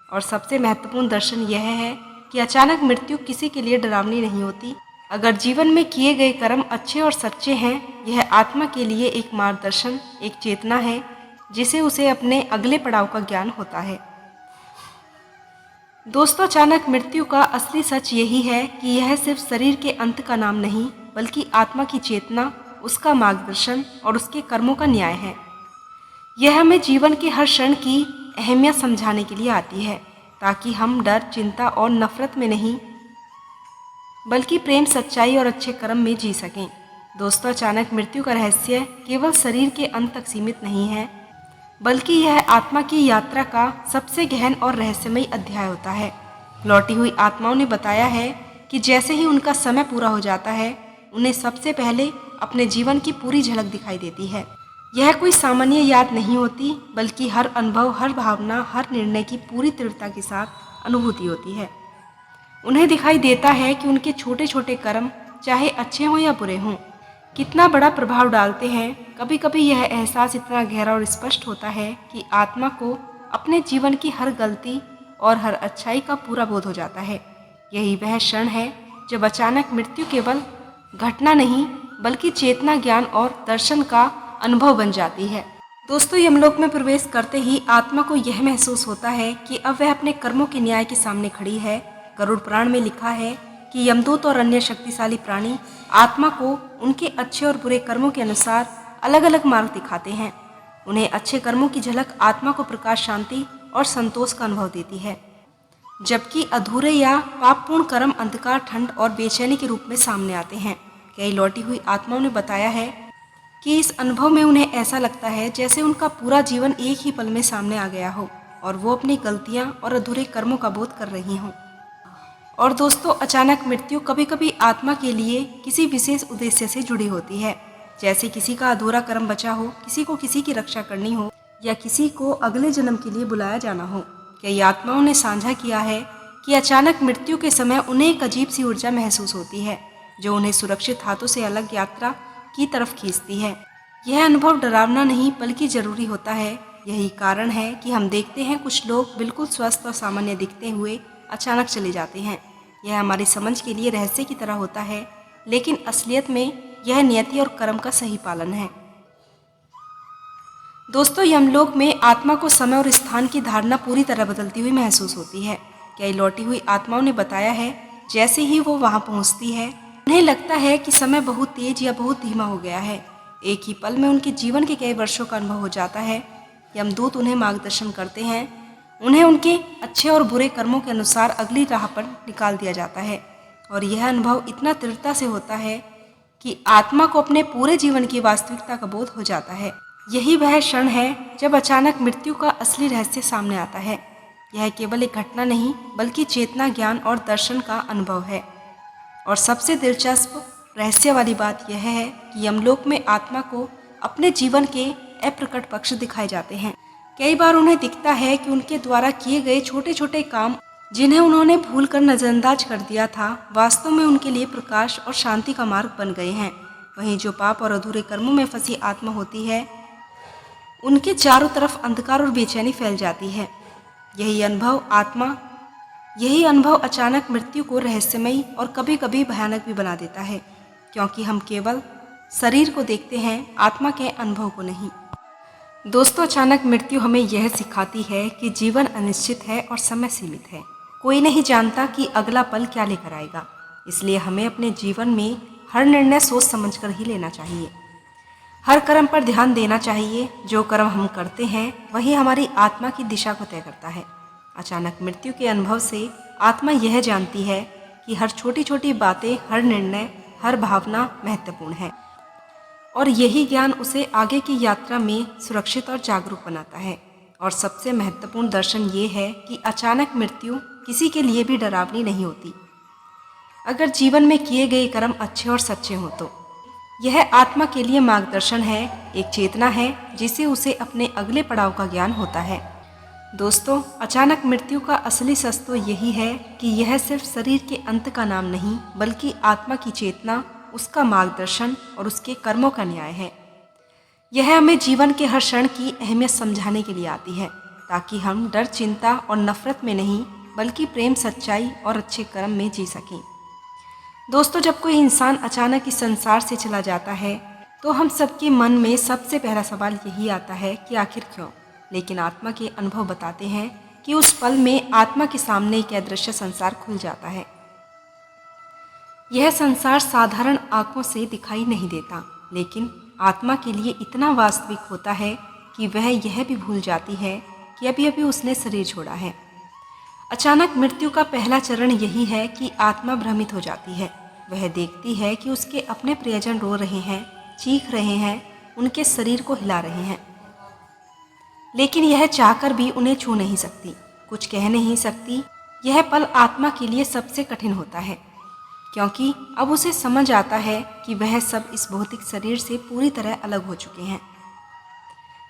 और सबसे महत्वपूर्ण दर्शन यह है कि अचानक मृत्यु किसी के लिए डरावनी नहीं होती। अगर जीवन में किए गए कर्म अच्छे और सच्चे हैं, यह आत्मा के लिए एक मार्गदर्शन, एक चेतना है, जिसे उसे अपने अगले पड़ाव का ज्ञान होता है। दोस्तों, अचानक मृत्यु का असली सच यही है कि यह सिर्फ शरीर के अंत का नाम नहीं, बल्कि आत्मा की चेतना, उसका मार्गदर्शन और उसके कर्मों का न्याय है। यह हमें जीवन के हर क्षण की अहमियत समझाने के लिए आती है, ताकि हम डर, चिंता और नफरत में नहीं, बल्कि प्रेम, सच्चाई और अच्छे कर्म में जी सकें। दोस्तों, अचानक मृत्यु का रहस्य केवल शरीर के अंत तक सीमित नहीं है, बल्कि यह आत्मा की यात्रा का सबसे गहन और रहस्यमय अध्याय होता है। लौटी हुई आत्माओं ने बताया है कि जैसे ही उनका समय पूरा हो जाता है, उन्हें सबसे पहले अपने जीवन की पूरी झलक दिखाई देती है। यह कोई सामान्य याद नहीं होती, बल्कि हर अनुभव, हर भावना, हर निर्णय की पूरी तीव्रता के साथ अनुभूति होती है। उन्हें दिखाई देता है कि उनके छोटे छोटे कर्म, चाहे अच्छे हों या बुरे हों, कितना बड़ा प्रभाव डालते हैं। कभी कभी यह एहसास इतना गहरा और स्पष्ट होता है कि आत्मा को अपने जीवन की हर गलती और हर अच्छाई का पूरा बोध हो जाता है। यही वह क्षण है जब अचानक मृत्यु केवल घटना नहीं, बल्कि चेतना, ज्ञान और दर्शन का अनुभव बन जाती है। दोस्तों, यमलोक में प्रवेश करते ही आत्मा को यह महसूस होता है कि अब वह अपने कर्मों के न्याय के सामने खड़ी है। गरुड़ पुराण में लिखा है कि कि यमदूत और अन्य शक्तिशाली प्राणी आत्मा को उनके अच्छे और बुरे कर्मों के अनुसार अलग अलग मार्ग दिखाते हैं। उन्हें अच्छे कर्मों की झलक आत्मा को प्रकाश, शांति और संतोष का अनुभव देती है, जबकि अधूरे या पापपूर्ण कर्म अंधकार, ठंड और बेचैनी के रूप में सामने आते हैं। कई लौटी हुई आत्माओं ने बताया है कि इस अनुभव में उन्हें ऐसा लगता है जैसे उनका पूरा जीवन एक ही पल में सामने आ गया हो और वो अपनी गलतियां और अधूरे कर्मों का बोध कर रही हों। और दोस्तों, अचानक मृत्यु कभी कभी आत्मा के लिए किसी विशेष उद्देश्य से जुड़ी होती है, जैसे किसी का अधूरा कर्म बचा हो, किसी को किसी की रक्षा करनी हो या किसी को अगले जन्म के लिए बुलाया जाना हो। कई आत्माओं ने साझा किया है कि अचानक मृत्यु के समय उन्हें एक अजीब सी ऊर्जा महसूस होती है जो उन्हें सुरक्षित हाथों से अलग यात्रा की तरफ खींचती है। यह अनुभव डरावना नहीं बल्कि जरूरी होता है। यही कारण है कि हम देखते हैं कुछ लोग बिल्कुल स्वस्थ और सामान्य दिखते हुए अचानक चले जाते हैं। यह हमारी समझ के लिए रहस्य की तरह होता है, लेकिन असलियत में यह नियति और कर्म का सही पालन है। दोस्तों, यमलोक में आत्मा को समय और स्थान की धारणा पूरी तरह बदलती हुई महसूस होती है। कई लौटी हुई आत्माओं ने बताया है जैसे ही वो वहां पहुंचती है उन्हें लगता है कि समय बहुत तेज या बहुत धीमा हो गया है। एक ही पल में उनके जीवन के कई वर्षों का अनुभव हो जाता है। यमदूत उन्हें मार्गदर्शन करते हैं, उन्हें उनके अच्छे और बुरे कर्मों के अनुसार अगली राह पर निकाल दिया जाता है और यह अनुभव इतना तीव्रता से होता है कि आत्मा को अपने पूरे जीवन की वास्तविकता का बोध हो जाता है। यही वह क्षण है जब अचानक मृत्यु का असली रहस्य सामने आता है। यह केवल एक घटना नहीं बल्कि चेतना, ज्ञान और दर्शन का अनुभव है। और सबसे दिलचस्प रहस्य वाली बात यह है कि यमलोक में आत्मा को अपने जीवन के अप्रकट पक्ष दिखाए जाते हैं। कई बार उन्हें दिखता है कि उनके द्वारा किए गए छोटे छोटे काम जिन्हें उन्होंने भूलकर नजरअंदाज कर दिया था, वास्तव में उनके लिए प्रकाश और शांति का मार्ग बन गए हैं। वहीं जो पाप और अधूरे कर्मों में फंसी आत्मा होती है, उनके चारों तरफ अंधकार और बेचैनी फैल जाती है। यही अनुभव अचानक मृत्यु को रहस्यमयी और कभी कभी भयानक भी बना देता है, क्योंकि हम केवल शरीर को देखते हैं, आत्मा के अनुभव को नहीं। दोस्तों, अचानक मृत्यु हमें यह सिखाती है कि जीवन अनिश्चित है और समय सीमित है। कोई नहीं जानता कि अगला पल क्या लेकर आएगा, इसलिए हमें अपने जीवन में हर निर्णय सोच समझकर ही लेना चाहिए। हर कर्म पर ध्यान देना चाहिए। जो कर्म हम करते हैं वही हमारी आत्मा की दिशा को तय करता है। अचानक मृत्यु के अनुभव से आत्मा यह जानती है कि हर छोटी छोटी बातें, हर निर्णय, हर भावना महत्वपूर्ण है और यही ज्ञान उसे आगे की यात्रा में सुरक्षित और जागरूक बनाता है। और सबसे महत्वपूर्ण दर्शन ये है कि अचानक मृत्यु किसी के लिए भी डरावनी नहीं होती, अगर जीवन में किए गए कर्म अच्छे और सच्चे हों तो। यह आत्मा के लिए मार्गदर्शन है, एक चेतना है जिसे उसे अपने अगले पड़ाव का ज्ञान होता है। दोस्तों, अचानक मृत्यु का असली सच तो यही है कि यह सिर्फ शरीर के अंत का नाम नहीं बल्कि आत्मा की चेतना, उसका मार्गदर्शन और उसके कर्मों का न्याय है। यह हमें जीवन के हर क्षण की अहमियत समझाने के लिए आती है, ताकि हम डर, चिंता और नफरत में नहीं बल्कि प्रेम, सच्चाई और अच्छे कर्म में जी सकें। दोस्तों, जब कोई इंसान अचानक इस संसार से चला जाता है तो हम सबके मन में सबसे पहला सवाल यही आता है कि आखिर क्यों। लेकिन आत्मा के अनुभव बताते हैं कि उस पल में आत्मा के सामने एक अदृश्य संसार खुल जाता है। यह संसार साधारण आंखों से दिखाई नहीं देता, लेकिन आत्मा के लिए इतना वास्तविक होता है कि वह यह भी भूल जाती है कि अभी अभी उसने शरीर छोड़ा है। अचानक मृत्यु का पहला चरण यही है कि आत्मा भ्रमित हो जाती है। वह देखती है कि उसके अपने प्रियजन रो रहे हैं, चीख रहे हैं, उनके शरीर को हिला रहे हैं, लेकिन यह चाहकर भी उन्हें छू नहीं सकती, कुछ कह नहीं सकती। यह पल आत्मा के लिए सबसे कठिन होता है, क्योंकि अब उसे समझ आता है कि वह सब इस भौतिक शरीर से पूरी तरह अलग हो चुके हैं।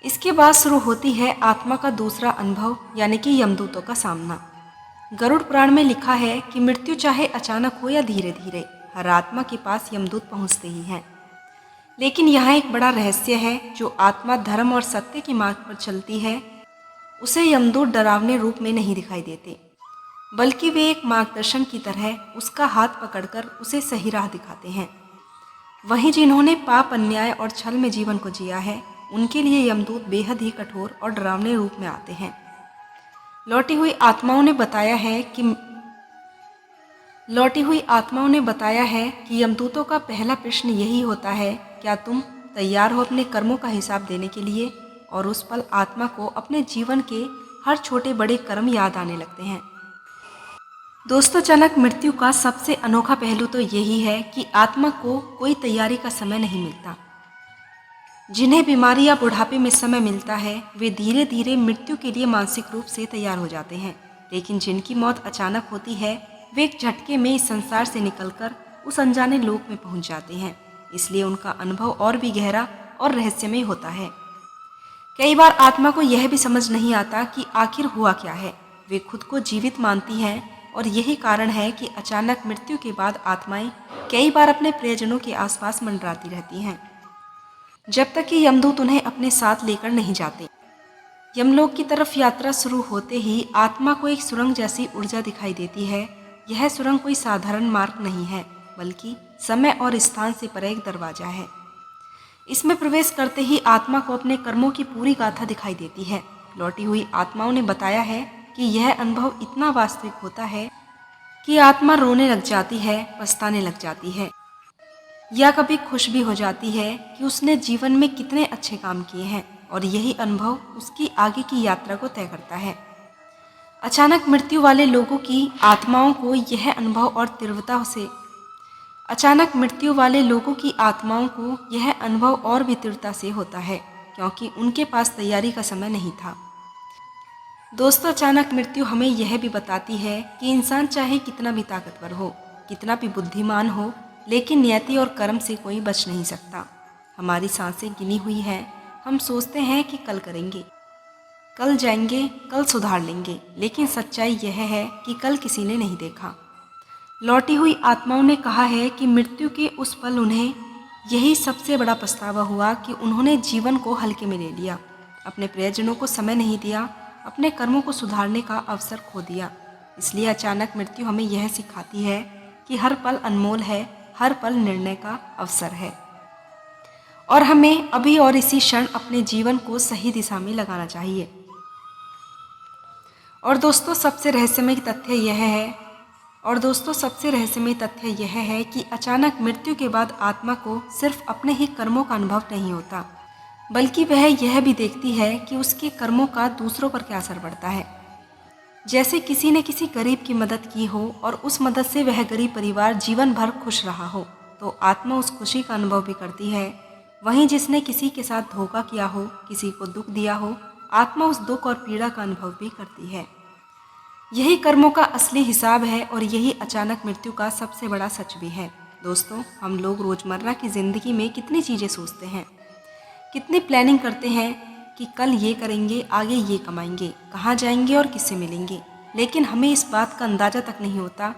इसके बाद शुरू होती है आत्मा का दूसरा अनुभव, यानी कि यमदूतों का सामना। गरुड़ पुराण में लिखा है कि मृत्यु चाहे अचानक हो या धीरे धीरे, हर आत्मा के पास यमदूत पहुंचते ही हैं। लेकिन यहाँ एक बड़ा रहस्य है, जो आत्मा धर्म और सत्य के मार्ग पर चलती है उसे यमदूत डरावने रूप में नहीं दिखाई देते, बल्कि वे एक मार्गदर्शन की तरह उसका हाथ पकड़कर उसे सही राह दिखाते हैं। वहीं जिन्होंने पाप, अन्याय और छल में जीवन को जिया है, उनके लिए यमदूत बेहद ही कठोर और डरावने रूप में आते हैं। लौटी हुई आत्माओं ने बताया है कि लौटी हुई आत्माओं ने बताया है कि यमदूतों का पहला प्रश्न यही होता है, क्या तुम तैयार हो अपने कर्मों का हिसाब देने के लिए? और उस पल आत्मा को अपने जीवन के हर छोटे बड़े कर्म याद आने लगते हैं। दोस्तों, अचानक मृत्यु का सबसे अनोखा पहलू तो यही है कि आत्मा को कोई तैयारी का समय नहीं मिलता। जिन्हें बीमारी या बुढ़ापे में समय मिलता है, वे धीरे धीरे मृत्यु के लिए मानसिक रूप से तैयार हो जाते हैं। लेकिन जिनकी मौत अचानक होती है, वे एक झटके में इस संसार से निकलकर उस अनजाने लोक में पहुंच जाते हैं। इसलिए उनका अनुभव और भी गहरा और रहस्यमय होता है। कई बार आत्मा को यह भी समझ नहीं आता कि आखिर हुआ क्या है। वे खुद को जीवित मानती हैं और यही कारण है कि अचानक मृत्यु के बाद आत्माएं कई बार अपने प्रियजनों के आसपास मंडराती रहती हैं, जब तक कि यमदूत उन्हें अपने साथ लेकर नहीं जाते। यमलोक की तरफ यात्रा शुरू होते ही आत्मा को एक सुरंग जैसी ऊर्जा दिखाई देती है। यह सुरंग कोई साधारण मार्ग नहीं है, बल्कि समय और स्थान से परे एक दरवाजा है। इसमें प्रवेश करते ही आत्मा को अपने कर्मों की पूरी गाथा दिखाई देती है। लौटी हुई आत्माओं ने बताया है कि यह अनुभव इतना वास्तविक होता है कि आत्मा रोने लग जाती है, पछताने लग जाती है, या कभी खुश भी हो जाती है कि उसने जीवन में कितने अच्छे काम किए हैं। और यही अनुभव उसकी आगे की यात्रा को तय करता है। अचानक मृत्यु वाले लोगों की आत्माओं को यह अनुभव और तीव्रता से अचानक मृत्यु वाले लोगों की आत्माओं को यह अनुभव और भी तीव्रता से होता है, क्योंकि उनके पास तैयारी का समय नहीं था। दोस्तों, अचानक मृत्यु हमें यह भी बताती है कि इंसान चाहे कितना भी ताकतवर हो, कितना भी बुद्धिमान हो, लेकिन नियति और कर्म से कोई बच नहीं सकता। हमारी सांसें गिनी हुई हैं। हम सोचते हैं कि कल करेंगे, कल जाएंगे, कल सुधार लेंगे, लेकिन सच्चाई यह है कि कल किसी ने नहीं देखा। लौटी हुई आत्माओं ने कहा है कि मृत्यु के उस पल उन्हें यही सबसे बड़ा पछतावा हुआ कि उन्होंने जीवन को हल्के में ले लिया, अपने प्रियजनों को समय नहीं दिया, अपने कर्मों को सुधारने का अवसर खो दिया। इसलिए अचानक मृत्यु हमें यह सिखाती है कि हर पल अनमोल है, हर पल निर्णय का अवसर है, और हमें अभी और इसी क्षण अपने जीवन को सही दिशा में लगाना चाहिए। और दोस्तों, सबसे रहस्यमय तथ्य यह है कि अचानक मृत्यु के बाद आत्मा को सिर्फ अपने ही कर्मों का अनुभव नहीं होता, बल्कि वह यह भी देखती है कि उसके कर्मों का दूसरों पर क्या असर पड़ता है। जैसे किसी ने किसी गरीब की मदद की हो और उस मदद से वह गरीब परिवार जीवन भर खुश रहा हो, तो आत्मा उस खुशी का अनुभव भी करती है। वहीं जिसने किसी के साथ धोखा किया हो, किसी को दुख दिया हो, आत्मा उस दुख और पीड़ा का अनुभव भी करती है। यही कर्मों का असली हिसाब है और यही अचानक मृत्यु का सबसे बड़ा सच भी है। दोस्तों, हम लोग रोज़मर्रा की ज़िंदगी में कितनी चीज़ें सोचते हैं, कितनी प्लानिंग करते हैं कि कल ये करेंगे, आगे ये कमाएंगे, कहाँ जाएंगे और किससे मिलेंगे, लेकिन हमें इस बात का अंदाज़ा तक नहीं होता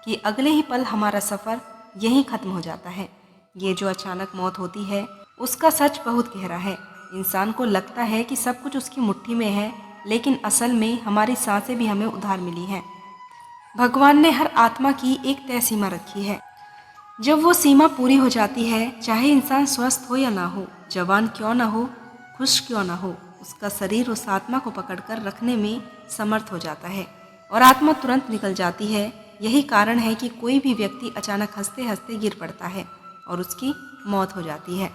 कि अगले ही पल हमारा सफ़र यहीं ख़त्म हो जाता है। ये जो अचानक मौत होती है, उसका सच बहुत गहरा है। इंसान को लगता है कि सब कुछ उसकी मुट्ठी में है, लेकिन असल में हमारी सांसें भी हमें उधार मिली हैं। भगवान ने हर आत्मा की एक तय सीमा रखी है। जब वो सीमा पूरी हो जाती है, चाहे इंसान स्वस्थ हो या ना हो, जवान क्यों ना हो, खुश क्यों ना हो, उसका शरीर उस आत्मा को पकड़कर रखने में समर्थ हो जाता है और आत्मा तुरंत निकल जाती है। यही कारण है कि कोई भी व्यक्ति अचानक हंसते हंसते गिर पड़ता है और उसकी मौत हो जाती है।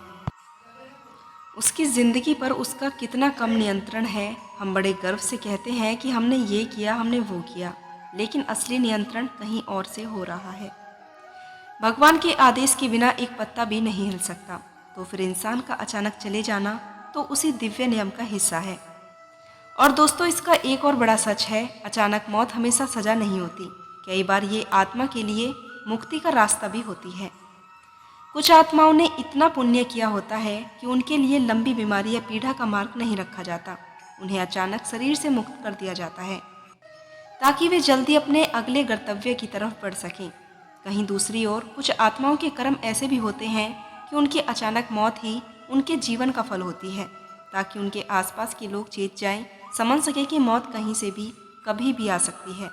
उसकी ज़िंदगी पर उसका कितना कम नियंत्रण है। हम बड़े गर्व से कहते हैं कि हमने ये किया, हमने वो किया, लेकिन असली नियंत्रण कहीं और से हो रहा है। भगवान के आदेश के बिना एक पत्ता भी नहीं हिल सकता, तो फिर इंसान का अचानक चले जाना तो उसी दिव्य नियम का हिस्सा है। और दोस्तों, इसका एक और बड़ा सच है, अचानक मौत हमेशा सजा नहीं होती। कई बार ये आत्मा के लिए मुक्ति का रास्ता भी होती है। कुछ आत्माओं ने इतना पुण्य किया होता है कि उनके लिए लंबी बीमारी या पीड़ा का मार्ग नहीं रखा जाता। उन्हें अचानक शरीर से मुक्त कर दिया जाता है ताकि वे जल्दी अपने अगले कर्तव्य की तरफ बढ़ सकें। कहीं दूसरी ओर कुछ आत्माओं के कर्म ऐसे भी होते हैं कि उनकी अचानक मौत ही उनके जीवन का फल होती है, ताकि उनके आसपास के लोग चेत जाएं, समझ सके कि मौत कहीं से भी कभी भी आ सकती है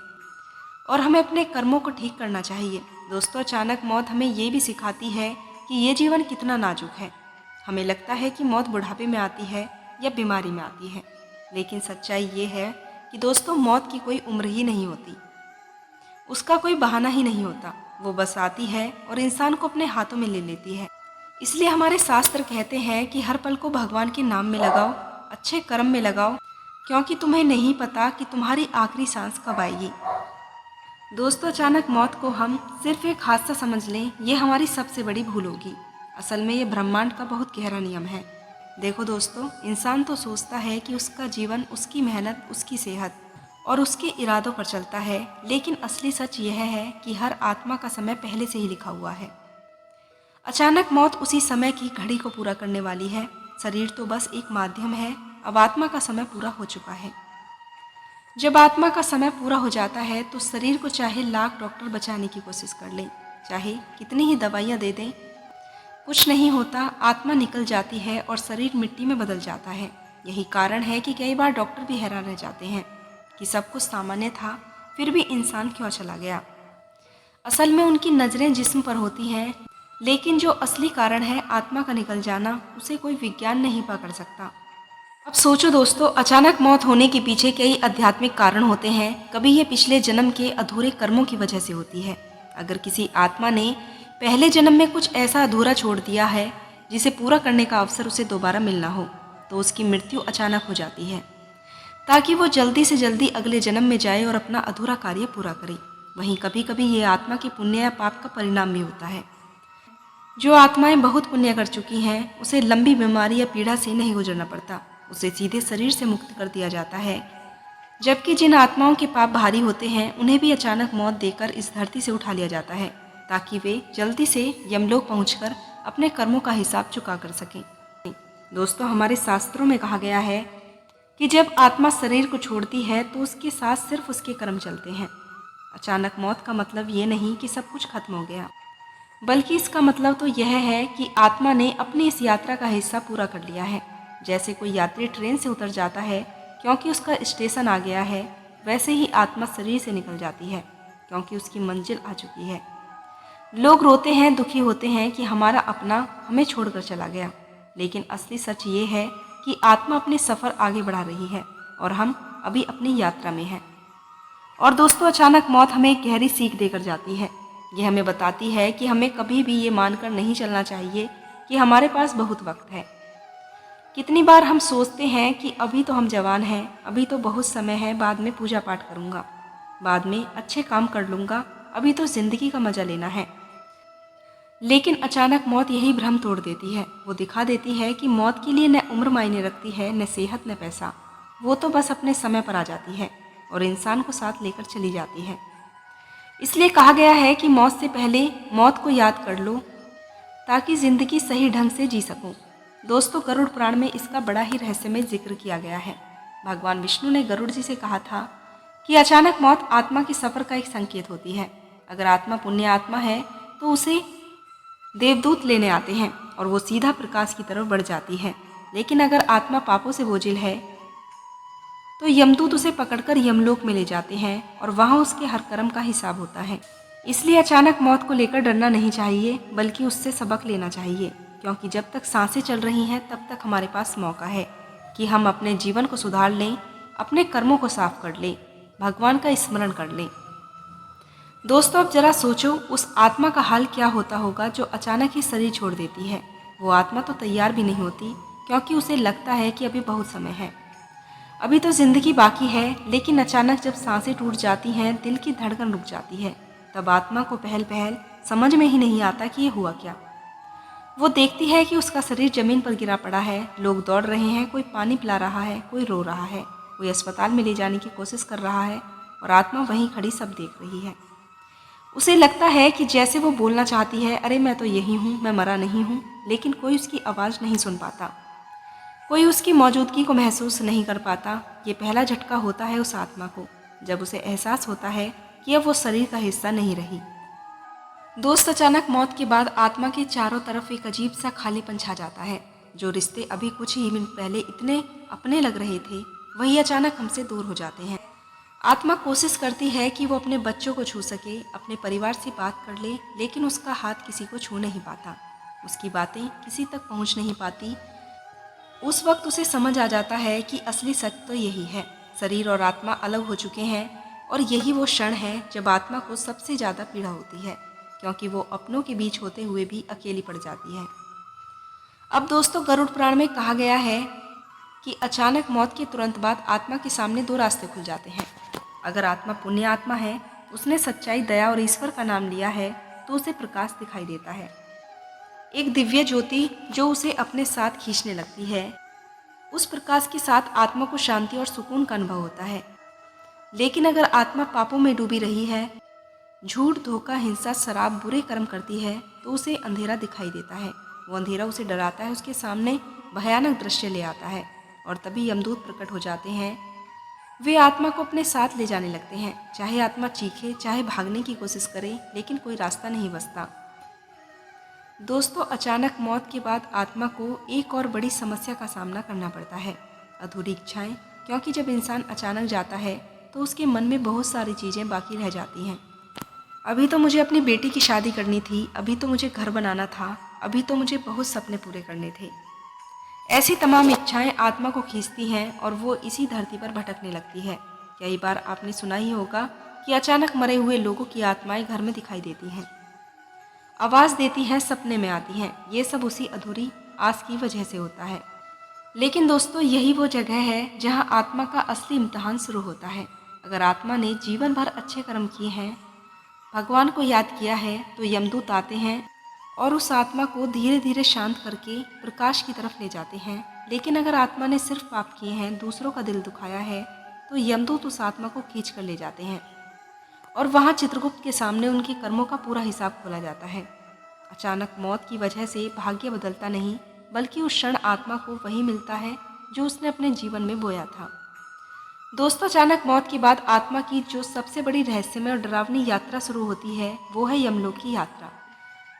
और हमें अपने कर्मों को ठीक करना चाहिए। दोस्तों, अचानक मौत हमें ये भी सिखाती है कि ये जीवन कितना नाजुक है। हमें लगता है कि मौत बुढ़ापे में आती है या बीमारी में आती है, लेकिन सच्चाई ये है कि दोस्तों, मौत की कोई उम्र ही नहीं होती। उसका कोई बहाना ही नहीं होता। वो बस आती है और इंसान को अपने हाथों में ले लेती है। इसलिए हमारे शास्त्र कहते हैं कि हर पल को भगवान के नाम में लगाओ, अच्छे कर्म में लगाओ, क्योंकि तुम्हें नहीं पता कि तुम्हारी आखिरी सांस कब आएगी। दोस्तों, अचानक मौत को हम सिर्फ एक हादसा समझ लें, ये हमारी सबसे बड़ी भूल होगी। असल में ये ब्रह्मांड का बहुत गहरा नियम है। देखो दोस्तों, इंसान तो सोचता है कि उसका जीवन, उसकी मेहनत, उसकी सेहत और उसके इरादों पर चलता है, लेकिन असली सच यह है कि हर आत्मा का समय पहले से ही लिखा हुआ है। अचानक मौत उसी समय की घड़ी को पूरा करने वाली है। शरीर तो बस एक माध्यम है। अब आत्मा का समय पूरा हो चुका है। जब आत्मा का समय पूरा हो जाता है तो शरीर को चाहे लाख डॉक्टर बचाने की कोशिश कर लें, चाहे कितनी ही दवाइयाँ दे दें, कुछ नहीं होता। आत्मा निकल जाती है और शरीर मिट्टी में बदल जाता है। यही कारण है कि कई बार डॉक्टर भी हैरान रह जाते हैं कि सब कुछ सामान्य था, फिर भी इंसान क्यों चला गया। असल में उनकी नज़रें जिस्म पर होती हैं, लेकिन जो असली कारण है आत्मा का निकल जाना, उसे कोई विज्ञान नहीं पकड़ सकता। अब सोचो दोस्तों, अचानक मौत होने के पीछे कई आध्यात्मिक कारण होते हैं। कभी ये पिछले जन्म के अधूरे कर्मों की वजह से होती है। अगर किसी आत्मा ने पहले जन्म में कुछ ऐसा अधूरा छोड़ दिया है जिसे पूरा करने का अवसर उसे दोबारा मिलना हो, तो उसकी मृत्यु अचानक हो जाती है, ताकि वो जल्दी से जल्दी अगले जन्म में जाए और अपना अधूरा कार्य पूरा करे। वहीं कभी कभी ये आत्मा की पुण्य या पाप का परिणाम भी होता है। जो आत्माएं बहुत पुण्य कर चुकी हैं, उसे लंबी बीमारी या पीड़ा से नहीं गुजरना पड़ता, उसे सीधे शरीर से मुक्त कर दिया जाता है। जबकि जिन आत्माओं के पाप भारी होते हैं, उन्हें भी अचानक मौत देकर इस धरती से उठा लिया जाता है, ताकि वे जल्दी से यमलोक पहुंचकर अपने कर्मों का हिसाब चुका कर सकें। दोस्तों, हमारे शास्त्रों में कहा गया है कि जब आत्मा शरीर को छोड़ती है तो उसके साथ सिर्फ उसके कर्म चलते हैं। अचानक मौत का मतलब ये नहीं कि सब कुछ खत्म हो गया, बल्कि इसका मतलब तो यह है कि आत्मा ने अपनी इस यात्रा का हिस्सा पूरा कर लिया है। जैसे कोई यात्री ट्रेन से उतर जाता है क्योंकि उसका स्टेशन आ गया है, वैसे ही आत्मा शरीर से निकल जाती है क्योंकि उसकी मंजिल आ चुकी है। लोग रोते हैं, दुखी होते हैं कि हमारा अपना हमें छोड़कर चला गया, लेकिन असली सच ये है कि आत्मा अपने सफ़र आगे बढ़ा रही है और हम अभी अपनी यात्रा में हैं। और दोस्तों, अचानक मौत हमें एक गहरी सीख देकर जाती है। यह हमें बताती है कि हमें कभी भी ये मानकर नहीं चलना चाहिए कि हमारे पास बहुत वक्त है। कितनी बार हम सोचते हैं कि अभी तो हम जवान हैं, अभी तो बहुत समय है, बाद में पूजा पाठ करूँगा, बाद में अच्छे काम कर लूँगा, अभी तो ज़िंदगी का मज़ा लेना है। लेकिन अचानक मौत यही भ्रम तोड़ देती है। वो दिखा देती है कि मौत के लिए न उम्र मायने रखती है, न सेहत, न पैसा। वो तो बस अपने समय पर आ जाती है और इंसान को साथ लेकर चली जाती है। इसलिए कहा गया है कि मौत से पहले मौत को याद कर लो, ताकि ज़िंदगी सही ढंग से जी सकूं। दोस्तों, गरुड़ पुराण में इसका बड़ा ही रहस्यमय जिक्र किया गया है। भगवान विष्णु ने गरुड़ जी से कहा था कि अचानक मौत आत्मा के सफ़र का एक संकेत होती है। अगर आत्मा पुण्य आत्मा है तो उसे देवदूत लेने आते हैं और वो सीधा प्रकाश की तरफ बढ़ जाती है। लेकिन अगर आत्मा पापों से बोझिल है तो यमदूत उसे पकड़कर यमलोक में ले जाते हैं और वहाँ उसके हर कर्म का हिसाब होता है। इसलिए अचानक मौत को लेकर डरना नहीं चाहिए, बल्कि उससे सबक लेना चाहिए, क्योंकि जब तक सांसें चल रही हैं तब तक हमारे पास मौका है कि हम अपने जीवन को सुधार लें, अपने कर्मों को साफ कर लें, भगवान का स्मरण कर लें। दोस्तों, अब जरा सोचो, उस आत्मा का हाल क्या होता होगा जो अचानक ही शरीर छोड़ देती है। वो आत्मा तो तैयार भी नहीं होती, क्योंकि उसे लगता है कि अभी बहुत समय है, अभी तो ज़िंदगी बाकी है। लेकिन अचानक जब सांसें टूट जाती हैं, दिल की धड़कन रुक जाती है, तब आत्मा को पहल पहल समझ में ही नहीं आता कि ये हुआ क्या। वो देखती है कि उसका शरीर जमीन पर गिरा पड़ा है, लोग दौड़ रहे हैं, कोई पानी पिला रहा है, कोई रो रहा है, कोई अस्पताल में ले जाने की कोशिश कर रहा है, और आत्मा वहीं खड़ी सब देख रही है। उसे लगता है कि जैसे वो बोलना चाहती है, अरे मैं तो यही हूँ, मैं मरा नहीं हूँ, लेकिन कोई उसकी आवाज़ नहीं सुन पाता, कोई उसकी मौजूदगी को महसूस नहीं कर पाता। ये पहला झटका होता है उस आत्मा को, जब उसे एहसास होता है कि अब वो शरीर का हिस्सा नहीं रही। दोस्त, अचानक मौत के बाद आत्मा के चारों तरफ एक अजीब सा खालीपन छा जाता है। जो रिश्ते अभी कुछ ही मिनट पहले इतने अपने लग रहे थे, वही अचानक हमसे दूर हो जाते हैं। आत्मा कोशिश करती है कि वो अपने बच्चों को छू सके, अपने परिवार से बात कर ले, लेकिन उसका हाथ किसी को छू नहीं पाता, उसकी बातें किसी तक पहुंच नहीं पाती। उस वक्त उसे समझ आ जाता है कि असली सच तो यही है, शरीर और आत्मा अलग हो चुके हैं, और यही वो क्षण है जब आत्मा को सबसे ज़्यादा पीड़ा होती है, क्योंकि वो अपनों के बीच होते हुए भी अकेली पड़ जाती है। अब दोस्तों, गरुड़ पुराण में कहा गया है कि अचानक मौत के तुरंत बाद आत्मा के सामने दो रास्ते खुल जाते हैं। अगर आत्मा पुण्य आत्मा है, उसने सच्चाई, दया और ईश्वर का नाम लिया है, तो उसे प्रकाश दिखाई देता है, एक दिव्य ज्योति जो उसे अपने साथ खींचने लगती है। उस प्रकाश के साथ आत्मा को शांति और सुकून का अनुभव होता है। लेकिन अगर आत्मा पापों में डूबी रही है, झूठ, धोखा, हिंसा, शराब, बुरे कर्म करती है, तो उसे अंधेरा दिखाई देता है। वो अंधेरा उसे डराता है, उसके सामने भयानक दृश्य ले आता है, और तभी यमदूत प्रकट हो जाते हैं। वे आत्मा को अपने साथ ले जाने लगते हैं। चाहे आत्मा चीखे, चाहे भागने की कोशिश करे, लेकिन कोई रास्ता नहीं बचता। दोस्तों, अचानक मौत के बाद आत्मा को एक और बड़ी समस्या का सामना करना पड़ता है, अधूरी इच्छाएं। क्योंकि जब इंसान अचानक जाता है तो उसके मन में बहुत सारी चीज़ें बाकी रह जाती हैं। अभी तो मुझे अपनी बेटी की शादी करनी थी, अभी तो मुझे घर बनाना था, अभी तो मुझे बहुत सपने पूरे करने थे। ऐसी तमाम इच्छाएं आत्मा को खींचती हैं और वो इसी धरती पर भटकने लगती है। कई बार आपने सुना ही होगा कि अचानक मरे हुए लोगों की आत्माएं घर में दिखाई देती हैं, आवाज़ देती हैं, सपने में आती हैं। ये सब उसी अधूरी आस की वजह से होता है। लेकिन दोस्तों, यही वो जगह है जहां आत्मा का असली इम्तिहान शुरू होता है। अगर आत्मा ने जीवन भर अच्छे कर्म किए हैं, भगवान को याद किया है, तो यमदूत आते हैं और उस आत्मा को धीरे धीरे शांत करके प्रकाश की तरफ ले जाते हैं। लेकिन अगर आत्मा ने सिर्फ पाप किए हैं, दूसरों का दिल दुखाया है, तो यमदूत उस आत्मा को खींच कर ले जाते हैं और वहाँ चित्रगुप्त के सामने उनके कर्मों का पूरा हिसाब खोला जाता है। अचानक मौत की वजह से भाग्य बदलता नहीं, बल्कि उस क्षण आत्मा को वही मिलता है जो उसने अपने जीवन में बोया था। दोस्तों, अचानक मौत के बाद आत्मा की जो सबसे बड़ी रहस्यमय और डरावनी यात्रा शुरू होती है, वो है यमलोक की यात्रा।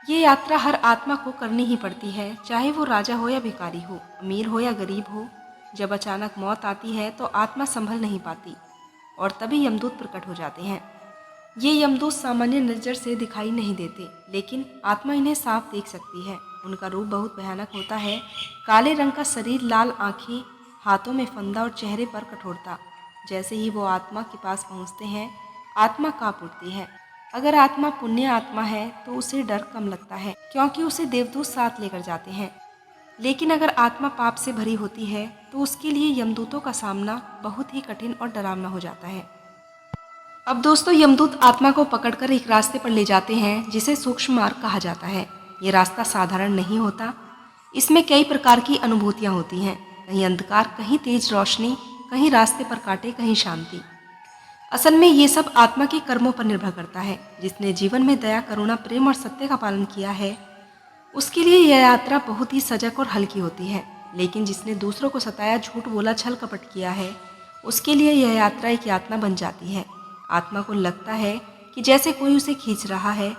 ये यात्रा हर आत्मा को करनी ही पड़ती है, चाहे वो राजा हो या भिखारी हो, अमीर हो या गरीब हो। जब अचानक मौत आती है तो आत्मा संभल नहीं पाती और तभी यमदूत प्रकट हो जाते हैं। ये यमदूत सामान्य नज़र से दिखाई नहीं देते, लेकिन आत्मा इन्हें साफ देख सकती है। उनका रूप बहुत भयानक होता है, काले रंग का शरीर, लाल आँखें, हाथों में फंदा और चेहरे पर कठोरता। जैसे ही वो आत्मा के पास पहुंचते हैं, आत्मा कांप उठती है। अगर आत्मा पुण्य आत्मा है तो उसे डर कम लगता है, क्योंकि उसे देवदूत साथ लेकर जाते हैं। लेकिन अगर आत्मा पाप से भरी होती है तो उसके लिए यमदूतों का सामना बहुत ही कठिन और डरावना हो जाता है। अब दोस्तों, यमदूत आत्मा को पकड़कर एक रास्ते पर ले जाते हैं जिसे सूक्ष्म मार्ग कहा जाता है। ये रास्ता साधारण नहीं होता, इसमें कई प्रकार की अनुभूतियाँ होती हैं, कहीं अंधकार, कहीं तेज रोशनी, कहीं रास्ते पर कांटे, कहीं शांति। असल में ये सब आत्मा के कर्मों पर निर्भर करता है। जिसने जीवन में दया, करुणा, प्रेम और सत्य का पालन किया है, उसके लिए यह यात्रा बहुत ही सजग और हल्की होती है। लेकिन जिसने दूसरों को सताया, झूठ बोला, छल कपट किया है, उसके लिए यह यात्रा एक यातना बन जाती है। आत्मा को लगता है कि जैसे कोई उसे खींच रहा है।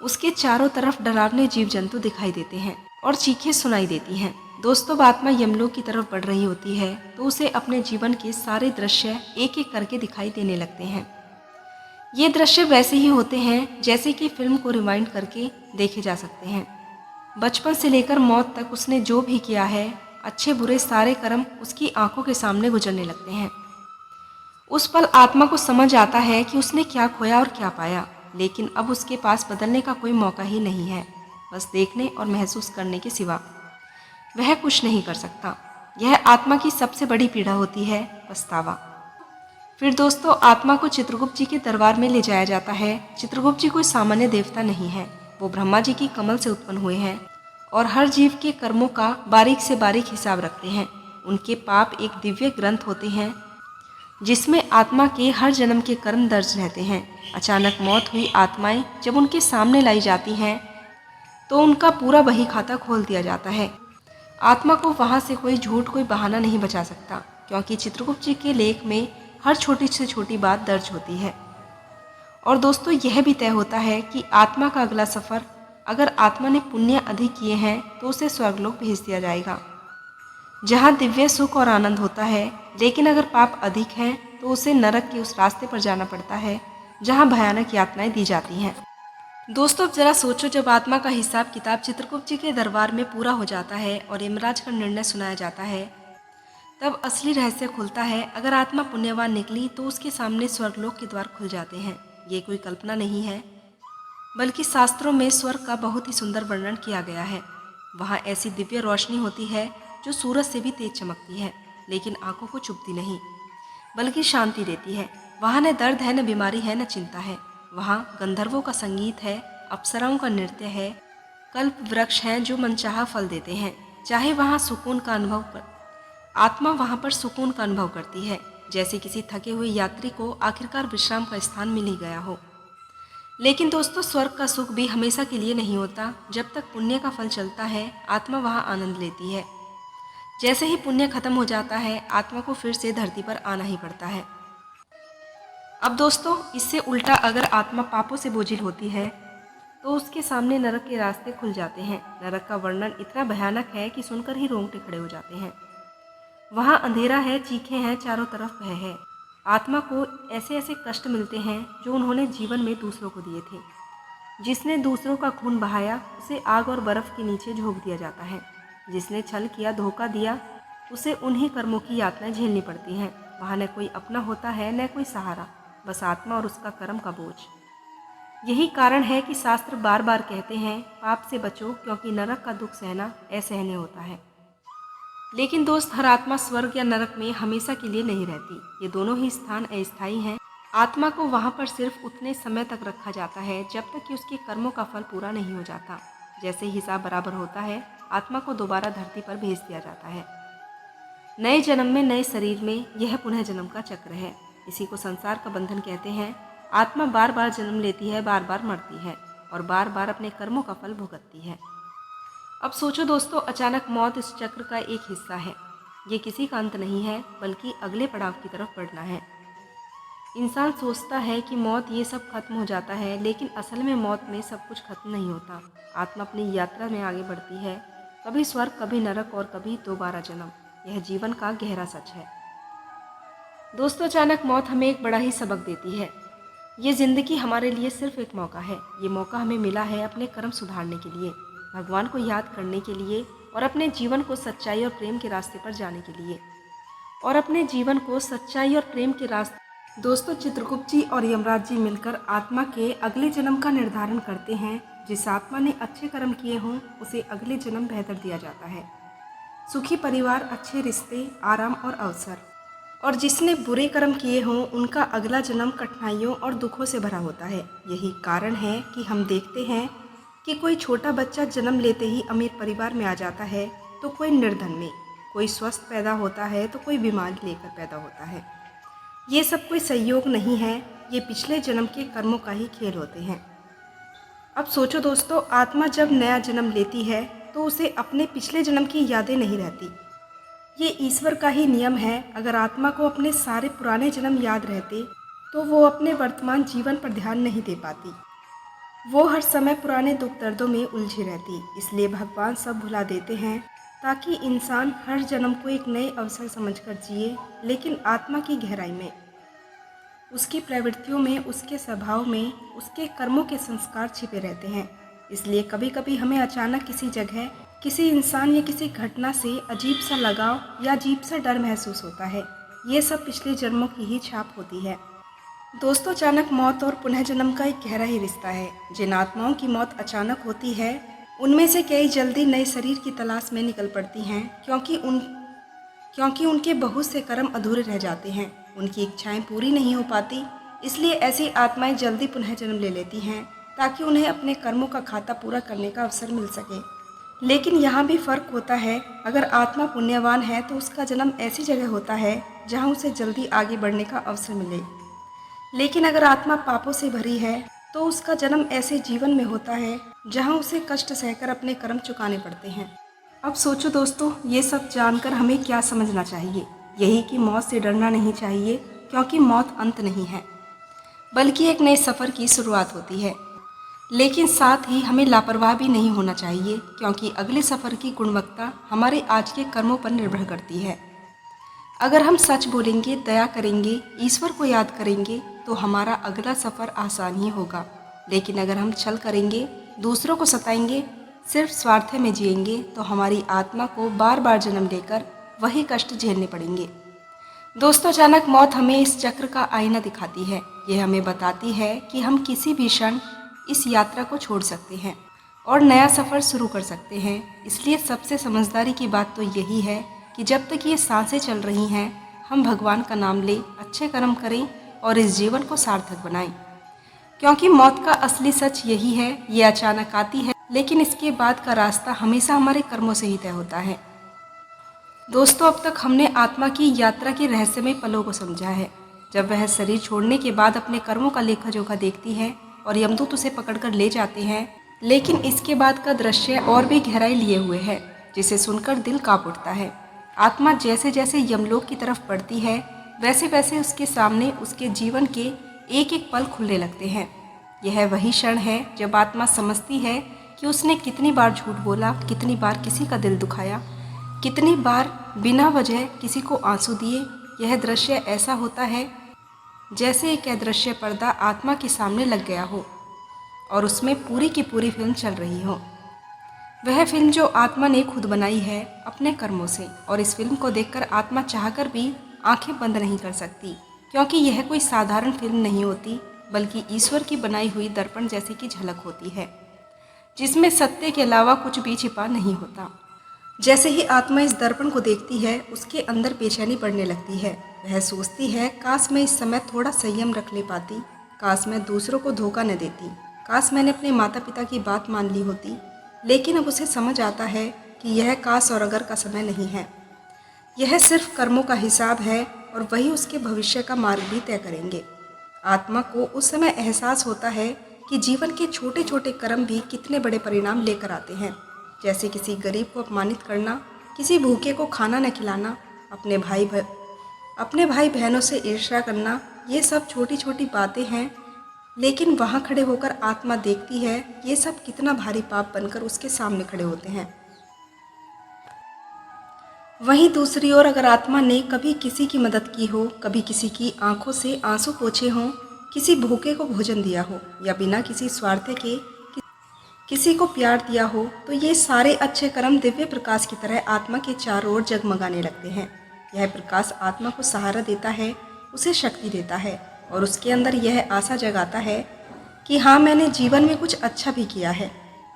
उसके चारों तरफ डरावने जीव जंतु दिखाई देते हैं और चीखें सुनाई देती हैं। दोस्तों, आत्मा यमलोक की तरफ बढ़ रही होती है तो उसे अपने जीवन के सारे दृश्य एक एक करके दिखाई देने लगते हैं। ये दृश्य वैसे ही होते हैं जैसे कि फिल्म को रिवाइंड करके देखे जा सकते हैं। बचपन से लेकर मौत तक उसने जो भी किया है, अच्छे बुरे सारे कर्म उसकी आंखों के सामने गुजरने लगते हैं। उस पल आत्मा को समझ आता है कि उसने क्या खोया और क्या पाया, लेकिन अब उसके पास बदलने का कोई मौका ही नहीं है। बस देखने और महसूस करने के सिवा वह कुछ नहीं कर सकता। यह आत्मा की सबसे बड़ी पीड़ा होती है, पछतावा। फिर दोस्तों, आत्मा को चित्रगुप्त जी के दरबार में ले जाया जाता है। चित्रगुप्त जी कोई सामान्य देवता नहीं है, वो ब्रह्मा जी की कमल से उत्पन्न हुए हैं और हर जीव के कर्मों का बारीक से बारीक हिसाब रखते हैं। उनके पाप एक दिव्य ग्रंथ होते हैं जिसमें आत्मा के हर जन्म के कर्म दर्ज रहते हैं। अचानक मौत हुई आत्माएं जब उनके सामने लाई जाती हैं तो उनका पूरा बही खाता खोल दिया जाता है। आत्मा को वहाँ से कोई झूठ, कोई बहाना नहीं बचा सकता, क्योंकि चित्रगुप्त जी के लेख में हर छोटी से छोटी बात दर्ज होती है। और दोस्तों, यह भी तय होता है कि आत्मा का अगला सफ़र, अगर आत्मा ने पुण्य अधिक किए हैं तो उसे स्वर्गलोक भेज दिया जाएगा, जहाँ दिव्य सुख और आनंद होता है। लेकिन अगर पाप अधिक हैं तो उसे नरक के उस रास्ते पर जाना पड़ता है जहाँ भयानक यातनाएं दी जाती हैं। दोस्तों, अब जरा सोचो, जब आत्मा का हिसाब किताब चित्रगुप्त जी के दरबार में पूरा हो जाता है और यमराज का निर्णय सुनाया जाता है, तब असली रहस्य खुलता है। अगर आत्मा पुण्यवान निकली तो उसके सामने स्वर्गलोक के द्वार खुल जाते हैं। ये कोई कल्पना नहीं है, बल्कि शास्त्रों में स्वर्ग का बहुत ही सुंदर वर्णन किया गया है। वहाँ ऐसी दिव्य रोशनी होती है जो सूरज से भी तेज चमकती है, लेकिन आंखों को चुभती नहीं, बल्कि शांति देती है। वहाँ न दर्द है, न बीमारी है, न चिंता है। वहाँ गंधर्वों का संगीत है, अप्सराओं का नृत्य है, कल्प वृक्ष हैं जो मनचाहा फल देते हैं। चाहे वहाँ सुकून का अनुभव कर आत्मा वहाँ पर सुकून का अनुभव करती है, जैसे किसी थके हुए यात्री को आखिरकार विश्राम का स्थान मिल ही गया हो। लेकिन दोस्तों, स्वर्ग का सुख भी हमेशा के लिए नहीं होता। जब तक पुण्य का फल चलता है, आत्मा वहाँ आनंद लेती है। जैसे ही पुण्य खत्म हो जाता है, आत्मा को फिर से धरती पर आना ही पड़ता है। अब दोस्तों, इससे उल्टा अगर आत्मा पापों से बोझिल होती है तो उसके सामने नरक के रास्ते खुल जाते हैं। नरक का वर्णन इतना भयानक है कि सुनकर ही रोंगटे खड़े हो जाते हैं। वहाँ अंधेरा है, चीखें हैं, चारों तरफ भय है। आत्मा को ऐसे ऐसे कष्ट मिलते हैं जो उन्होंने जीवन में दूसरों को दिए थे। जिसने दूसरों का खून बहाया, उसे आग और बर्फ़ के नीचे झोंक दिया जाता है। जिसने छल किया, धोखा दिया, उसे उन्हीं कर्मों की यातनाएं झेलनी पड़ती हैं। वहाँ न कोई अपना होता है, न कोई सहारा, बस आत्मा और उसका कर्म का बोझ। यही कारण है कि शास्त्र बार बार कहते हैं, पाप से बचो, क्योंकि नरक का दुख सहना असहनीय होता है। लेकिन दोस्त, हर आत्मा स्वर्ग या नरक में हमेशा के लिए नहीं रहती। ये दोनों ही स्थान अस्थायी हैं। आत्मा को वहाँ पर सिर्फ उतने समय तक रखा जाता है जब तक कि उसके कर्मों का फल पूरा नहीं हो जाता। जैसे हिसाब बराबर होता है, आत्मा को दोबारा धरती पर भेज दिया जाता है। नए जन्म में, नए शरीर में। यह पुनः जन्म का चक्र है। इसी को संसार का बंधन कहते हैं। आत्मा बार बार जन्म लेती है, बार बार मरती है और बार बार अपने कर्मों का फल भुगतती है। अब सोचो दोस्तों, अचानक मौत इस चक्र का एक हिस्सा है। ये किसी का अंत नहीं है, बल्कि अगले पड़ाव की तरफ बढ़ना है। इंसान सोचता है कि मौत ये सब खत्म हो जाता है, लेकिन असल में मौत में सब कुछ खत्म नहीं होता। आत्मा अपनी यात्रा में आगे बढ़ती है, कभी स्वर्ग, कभी नरक और कभी दोबारा जन्म। यह जीवन का गहरा सच है। दोस्तों, अचानक मौत हमें एक बड़ा ही सबक देती है। ये ज़िंदगी हमारे लिए सिर्फ एक मौका है। ये मौका हमें मिला है अपने कर्म सुधारने के लिए, भगवान को याद करने के लिए और अपने जीवन को सच्चाई और प्रेम के रास्ते पर जाने के लिए। दोस्तों, चित्रगुप्त जी और यमराज जी मिलकर आत्मा के अगले जन्म का निर्धारण करते हैं। जिस आत्मा ने अच्छे कर्म किए हों, उसे अगले जन्म बेहतर दिया जाता है। सुखी परिवार, अच्छे रिश्ते, आराम और अवसर। और जिसने बुरे कर्म किए हों, उनका अगला जन्म कठिनाइयों और दुखों से भरा होता है। यही कारण है कि हम देखते हैं कि कोई छोटा बच्चा जन्म लेते ही अमीर परिवार में आ जाता है, तो कोई निर्धन में, कोई स्वस्थ पैदा होता है तो कोई बीमारी लेकर पैदा होता है। ये सब कोई संयोग नहीं है, ये पिछले जन्म के कर्मों का ही खेल होते हैं। अब सोचो दोस्तों, आत्मा जब नया जन्म लेती है तो उसे अपने पिछले जन्म की यादें नहीं रहती। ये ईश्वर का ही नियम है। अगर आत्मा को अपने सारे पुराने जन्म याद रहते तो वो अपने वर्तमान जीवन पर ध्यान नहीं दे पाती। वो हर समय पुराने दुख दर्दों में उलझी रहती। इसलिए भगवान सब भुला देते हैं ताकि इंसान हर जन्म को एक नए अवसर समझकर जिए। लेकिन आत्मा की गहराई में, उसकी प्रवृत्तियों में, उसके स्वभाव में, उसके कर्मों के संस्कार छिपे रहते हैं। इसलिए कभी कभी हमें अचानक किसी जगह, किसी इंसान या किसी घटना से अजीब सा लगाव या अजीब सा डर महसूस होता है। ये सब पिछले जन्मों की ही छाप होती है। दोस्तों, अचानक मौत और पुनः जन्म का एक गहरा ही रिश्ता है। जिन आत्माओं की मौत अचानक होती है, उनमें से कई जल्दी नए शरीर की तलाश में निकल पड़ती हैं, क्योंकि उनके बहुत से कर्म अधूरे रह जाते हैं, उनकी इच्छाएं पूरी नहीं हो पाती। इसलिए ऐसी आत्माएं जल्दी पुनः जन्म ले लेती हैं ताकि उन्हें अपने कर्मों का खाता पूरा करने का अवसर मिल सके। लेकिन यहाँ भी फ़र्क होता है। अगर आत्मा पुण्यवान है तो उसका जन्म ऐसी जगह होता है जहाँ उसे जल्दी आगे बढ़ने का अवसर मिले। लेकिन अगर आत्मा पापों से भरी है तो उसका जन्म ऐसे जीवन में होता है जहाँ उसे कष्ट सहकर अपने कर्म चुकाने पड़ते हैं। अब सोचो दोस्तों, ये सब जानकर हमें क्या समझना चाहिए? यही कि मौत से डरना नहीं चाहिए, क्योंकि मौत अंत नहीं है, बल्कि एक नए सफ़र की शुरुआत होती है। लेकिन साथ ही हमें लापरवाह भी नहीं होना चाहिए, क्योंकि अगले सफ़र की गुणवत्ता हमारे आज के कर्मों पर निर्भर करती है। अगर हम सच बोलेंगे, दया करेंगे, ईश्वर को याद करेंगे, तो हमारा अगला सफ़र आसान ही होगा। लेकिन अगर हम छल करेंगे, दूसरों को सताएंगे, सिर्फ स्वार्थ में जिएंगे, तो हमारी आत्मा को बार बार जन्म लेकर वही कष्ट झेलने पड़ेंगे। दोस्तों, अचानक मौत हमें इस चक्र का आईना दिखाती है। ये हमें बताती है कि हम किसी भी क्षण इस यात्रा को छोड़ सकते हैं और नया सफ़र शुरू कर सकते हैं। इसलिए सबसे समझदारी की बात तो यही है कि जब तक ये सांसें चल रही हैं, हम भगवान का नाम लें, अच्छे कर्म करें और इस जीवन को सार्थक बनाएं। क्योंकि मौत का असली सच यही है, ये अचानक आती है, लेकिन इसके बाद का रास्ता हमेशा हमारे कर्मों से ही तय होता है। दोस्तों, अब तक हमने आत्मा की यात्रा के रहस्यमय पलों को समझा है। जब वह शरीर छोड़ने के बाद अपने कर्मों का लेखा जोखा देखती है और यमदूत उसे पकड़कर ले जाते हैं, लेकिन इसके बाद का दृश्य और भी गहराई लिए हुए है, जिसे सुनकर दिल कांप उठता है। आत्मा जैसे जैसे यमलोक की तरफ बढ़ती है, वैसे वैसे उसके सामने उसके जीवन के एक एक पल खुलने लगते हैं। यह वही क्षण है जब आत्मा समझती है कि उसने कितनी बार झूठ बोला, कितनी बार किसी का दिल दुखाया, कितनी बार बिना वजह किसी को आंसू दिए। यह दृश्य ऐसा होता है जैसे एक अदृश्य पर्दा आत्मा के सामने लग गया हो और उसमें पूरी की पूरी फिल्म चल रही हो। वह फिल्म जो आत्मा ने खुद बनाई है अपने कर्मों से, और इस फिल्म को देखकर आत्मा चाहकर भी आंखें बंद नहीं कर सकती, क्योंकि यह कोई साधारण फिल्म नहीं होती, बल्कि ईश्वर की बनाई हुई दर्पण जैसे की झलक होती है, जिसमें सत्य के अलावा कुछ भी छिपा नहीं होता। जैसे ही आत्मा इस दर्पण को देखती है, उसके अंदर बेचैनी बढ़ने लगती है। वह सोचती है, काश मैं इस समय थोड़ा संयम रख ले पाती, काश मैं दूसरों को धोखा न देती, काश मैंने अपने माता पिता की बात मान ली होती। लेकिन अब उसे समझ आता है कि यह काश और अगर का समय नहीं है, यह सिर्फ कर्मों का हिसाब है और वही उसके भविष्य का मार्ग भी तय करेंगे। आत्मा को उस समय एहसास होता है कि जीवन के छोटे छोटे कर्म भी कितने बड़े परिणाम लेकर आते हैं, जैसे किसी गरीब को अपमानित करना, किसी भूखे को खाना न खिलाना, अपने भाई बहनों से ईर्ष्या करना। ये सब छोटी छोटी बातें हैं, लेकिन वहाँ खड़े होकर आत्मा देखती है ये सब कितना भारी पाप बनकर उसके सामने खड़े होते हैं। वहीं दूसरी ओर अगर आत्मा ने कभी किसी की मदद की हो, कभी किसी की आंखों से आंसू पोंछे हों, किसी भूखे को भोजन दिया हो या बिना किसी स्वार्थ के किसी को प्यार दिया हो, तो ये सारे अच्छे कर्म दिव्य प्रकाश की तरह आत्मा के चारों ओर जगमगाने लगते हैं। यह प्रकाश आत्मा को सहारा देता है, उसे शक्ति देता है और उसके अंदर यह आशा जगाता है कि हाँ, मैंने जीवन में कुछ अच्छा भी किया है।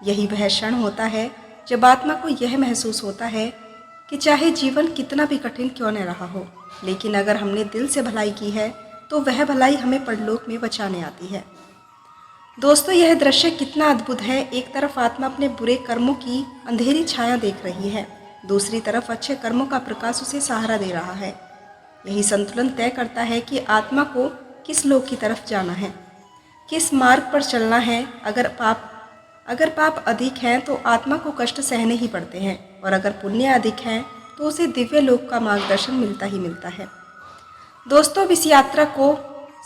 यही वह क्षण होता है जब आत्मा को यह महसूस होता है कि चाहे जीवन कितना भी कठिन क्यों न रहा हो, लेकिन अगर हमने दिल से भलाई की है तो वह भलाई हमें परलोक में बचाने आती है। दोस्तों, यह दृश्य कितना अद्भुत है। एक तरफ आत्मा अपने बुरे कर्मों की अंधेरी छाया देख रही है, दूसरी तरफ अच्छे कर्मों का प्रकाश उसे सहारा दे रहा है। यही संतुलन तय करता है कि आत्मा को किस लोक की तरफ जाना है, किस मार्ग पर चलना है। अगर पाप अधिक हैं तो आत्मा को कष्ट सहने ही पड़ते हैं, और अगर पुण्य अधिक हैं तो उसे दिव्य लोक का मार्गदर्शन मिलता ही मिलता है। दोस्तों, अब इस यात्रा को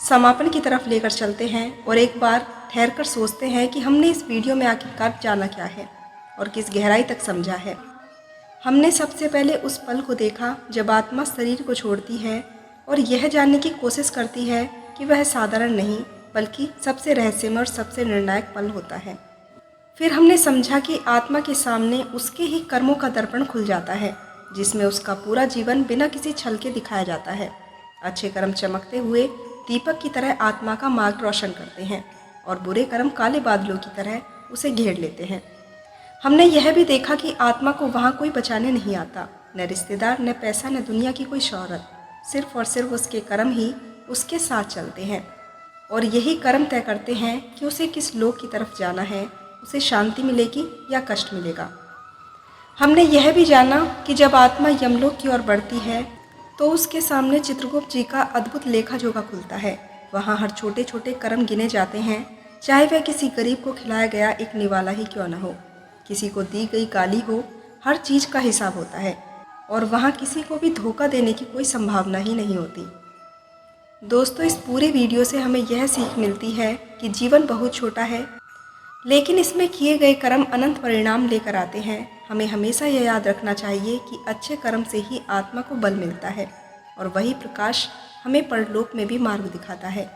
समापन की तरफ लेकर चलते हैं और एक बार ठहर कर सोचते हैं कि हमने इस वीडियो में आखिरकार जाना क्या है और किस गहराई तक समझा है। हमने सबसे पहले उस पल को देखा जब आत्मा शरीर को छोड़ती है और यह जानने की कोशिश करती है कि वह साधारण नहीं बल्कि सबसे रहस्यमय और सबसे निर्णायक पल होता है। फिर हमने समझा कि आत्मा के सामने उसके ही कर्मों का दर्पण खुल जाता है, जिसमें उसका पूरा जीवन बिना किसी छल के दिखाया जाता है। अच्छे कर्म चमकते हुए दीपक की तरह आत्मा का मार्ग रोशन करते हैं और बुरे कर्म काले बादलों की तरह उसे घेर लेते हैं। हमने यह भी देखा कि आत्मा को वहाँ कोई बचाने नहीं आता, न रिश्तेदार, न पैसा, न दुनिया की कोई शोहरत। सिर्फ और सिर्फ उसके कर्म ही उसके साथ चलते हैं और यही कर्म तय करते हैं कि उसे किस लोक की तरफ जाना है, उसे शांति मिलेगी या कष्ट मिलेगा। हमने यह भी जाना कि जब आत्मा यमलोक की ओर बढ़ती है तो उसके सामने चित्रगुप्त जी का अद्भुत लेखा जोखा खुलता है। वहाँ हर छोटे छोटे कर्म गिने जाते हैं, चाहे वह किसी गरीब को खिलाया गया एक निवाला ही क्यों न हो, किसी को दी गई गाली हो, हर चीज़ का हिसाब होता है और वहाँ किसी को भी धोखा देने की कोई संभावना ही नहीं होती। दोस्तों, इस पूरे वीडियो से हमें यह सीख मिलती है कि जीवन बहुत छोटा है, लेकिन इसमें किए गए कर्म अनंत परिणाम लेकर आते हैं। हमें हमेशा यह याद रखना चाहिए कि अच्छे कर्म से ही आत्मा को बल मिलता है और वही प्रकाश हमें परलोक में भी मार्ग दिखाता है।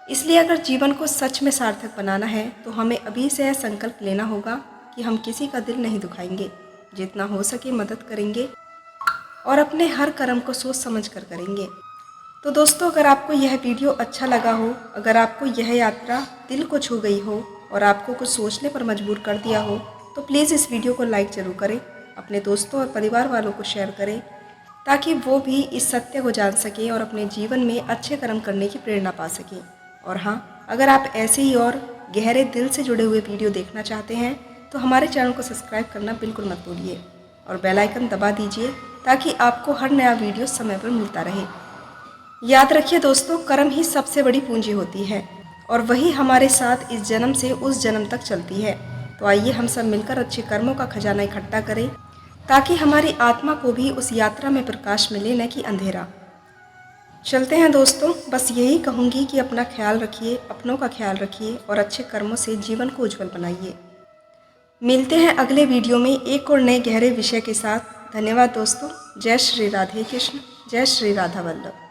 इसलिए अगर जीवन को सच में सार्थक बनाना है तो हमें अभी से यह संकल्प लेना होगा कि हम किसी का दिल नहीं दुखाएंगे, जितना हो सके मदद करेंगे और अपने हर कर्म को सोच समझ कर करेंगे। तो दोस्तों, अगर आपको यह वीडियो अच्छा लगा हो, अगर आपको यह यात्रा दिल को छू गई हो और आपको कुछ सोचने पर मजबूर कर दिया हो, तो प्लीज़ इस वीडियो को लाइक ज़रूर करें, अपने दोस्तों और परिवार वालों को शेयर करें, ताकि वो भी इस सत्य को जान सकें और अपने जीवन में अच्छे कर्म करने की प्रेरणा पा सकें। और हाँ, अगर आप ऐसे ही और गहरे दिल से जुड़े हुए वीडियो देखना चाहते हैं तो हमारे चैनल को सब्सक्राइब करना बिल्कुल मत भूलिए और बेल आइकन दबा दीजिए, ताकि आपको हर नया वीडियो समय पर मिलता रहे। याद रखिए दोस्तों, कर्म ही सबसे बड़ी पूंजी होती है और वही हमारे साथ इस जन्म से उस जन्म तक चलती है। तो आइए हम सब मिलकर अच्छे कर्मों का खजाना इकट्ठा करें, ताकि हमारी आत्मा को भी उस यात्रा में प्रकाश मिले, न कि अंधेरा। चलते हैं दोस्तों, बस यही कहूँगी कि अपना ख्याल रखिए, अपनों का ख्याल रखिए और अच्छे कर्मों से जीवन को उज्जवल बनाइए। मिलते हैं अगले वीडियो में एक और नए गहरे विषय के साथ। धन्यवाद दोस्तों। जय श्री राधे कृष्ण, जय श्री राधा वल्लभ।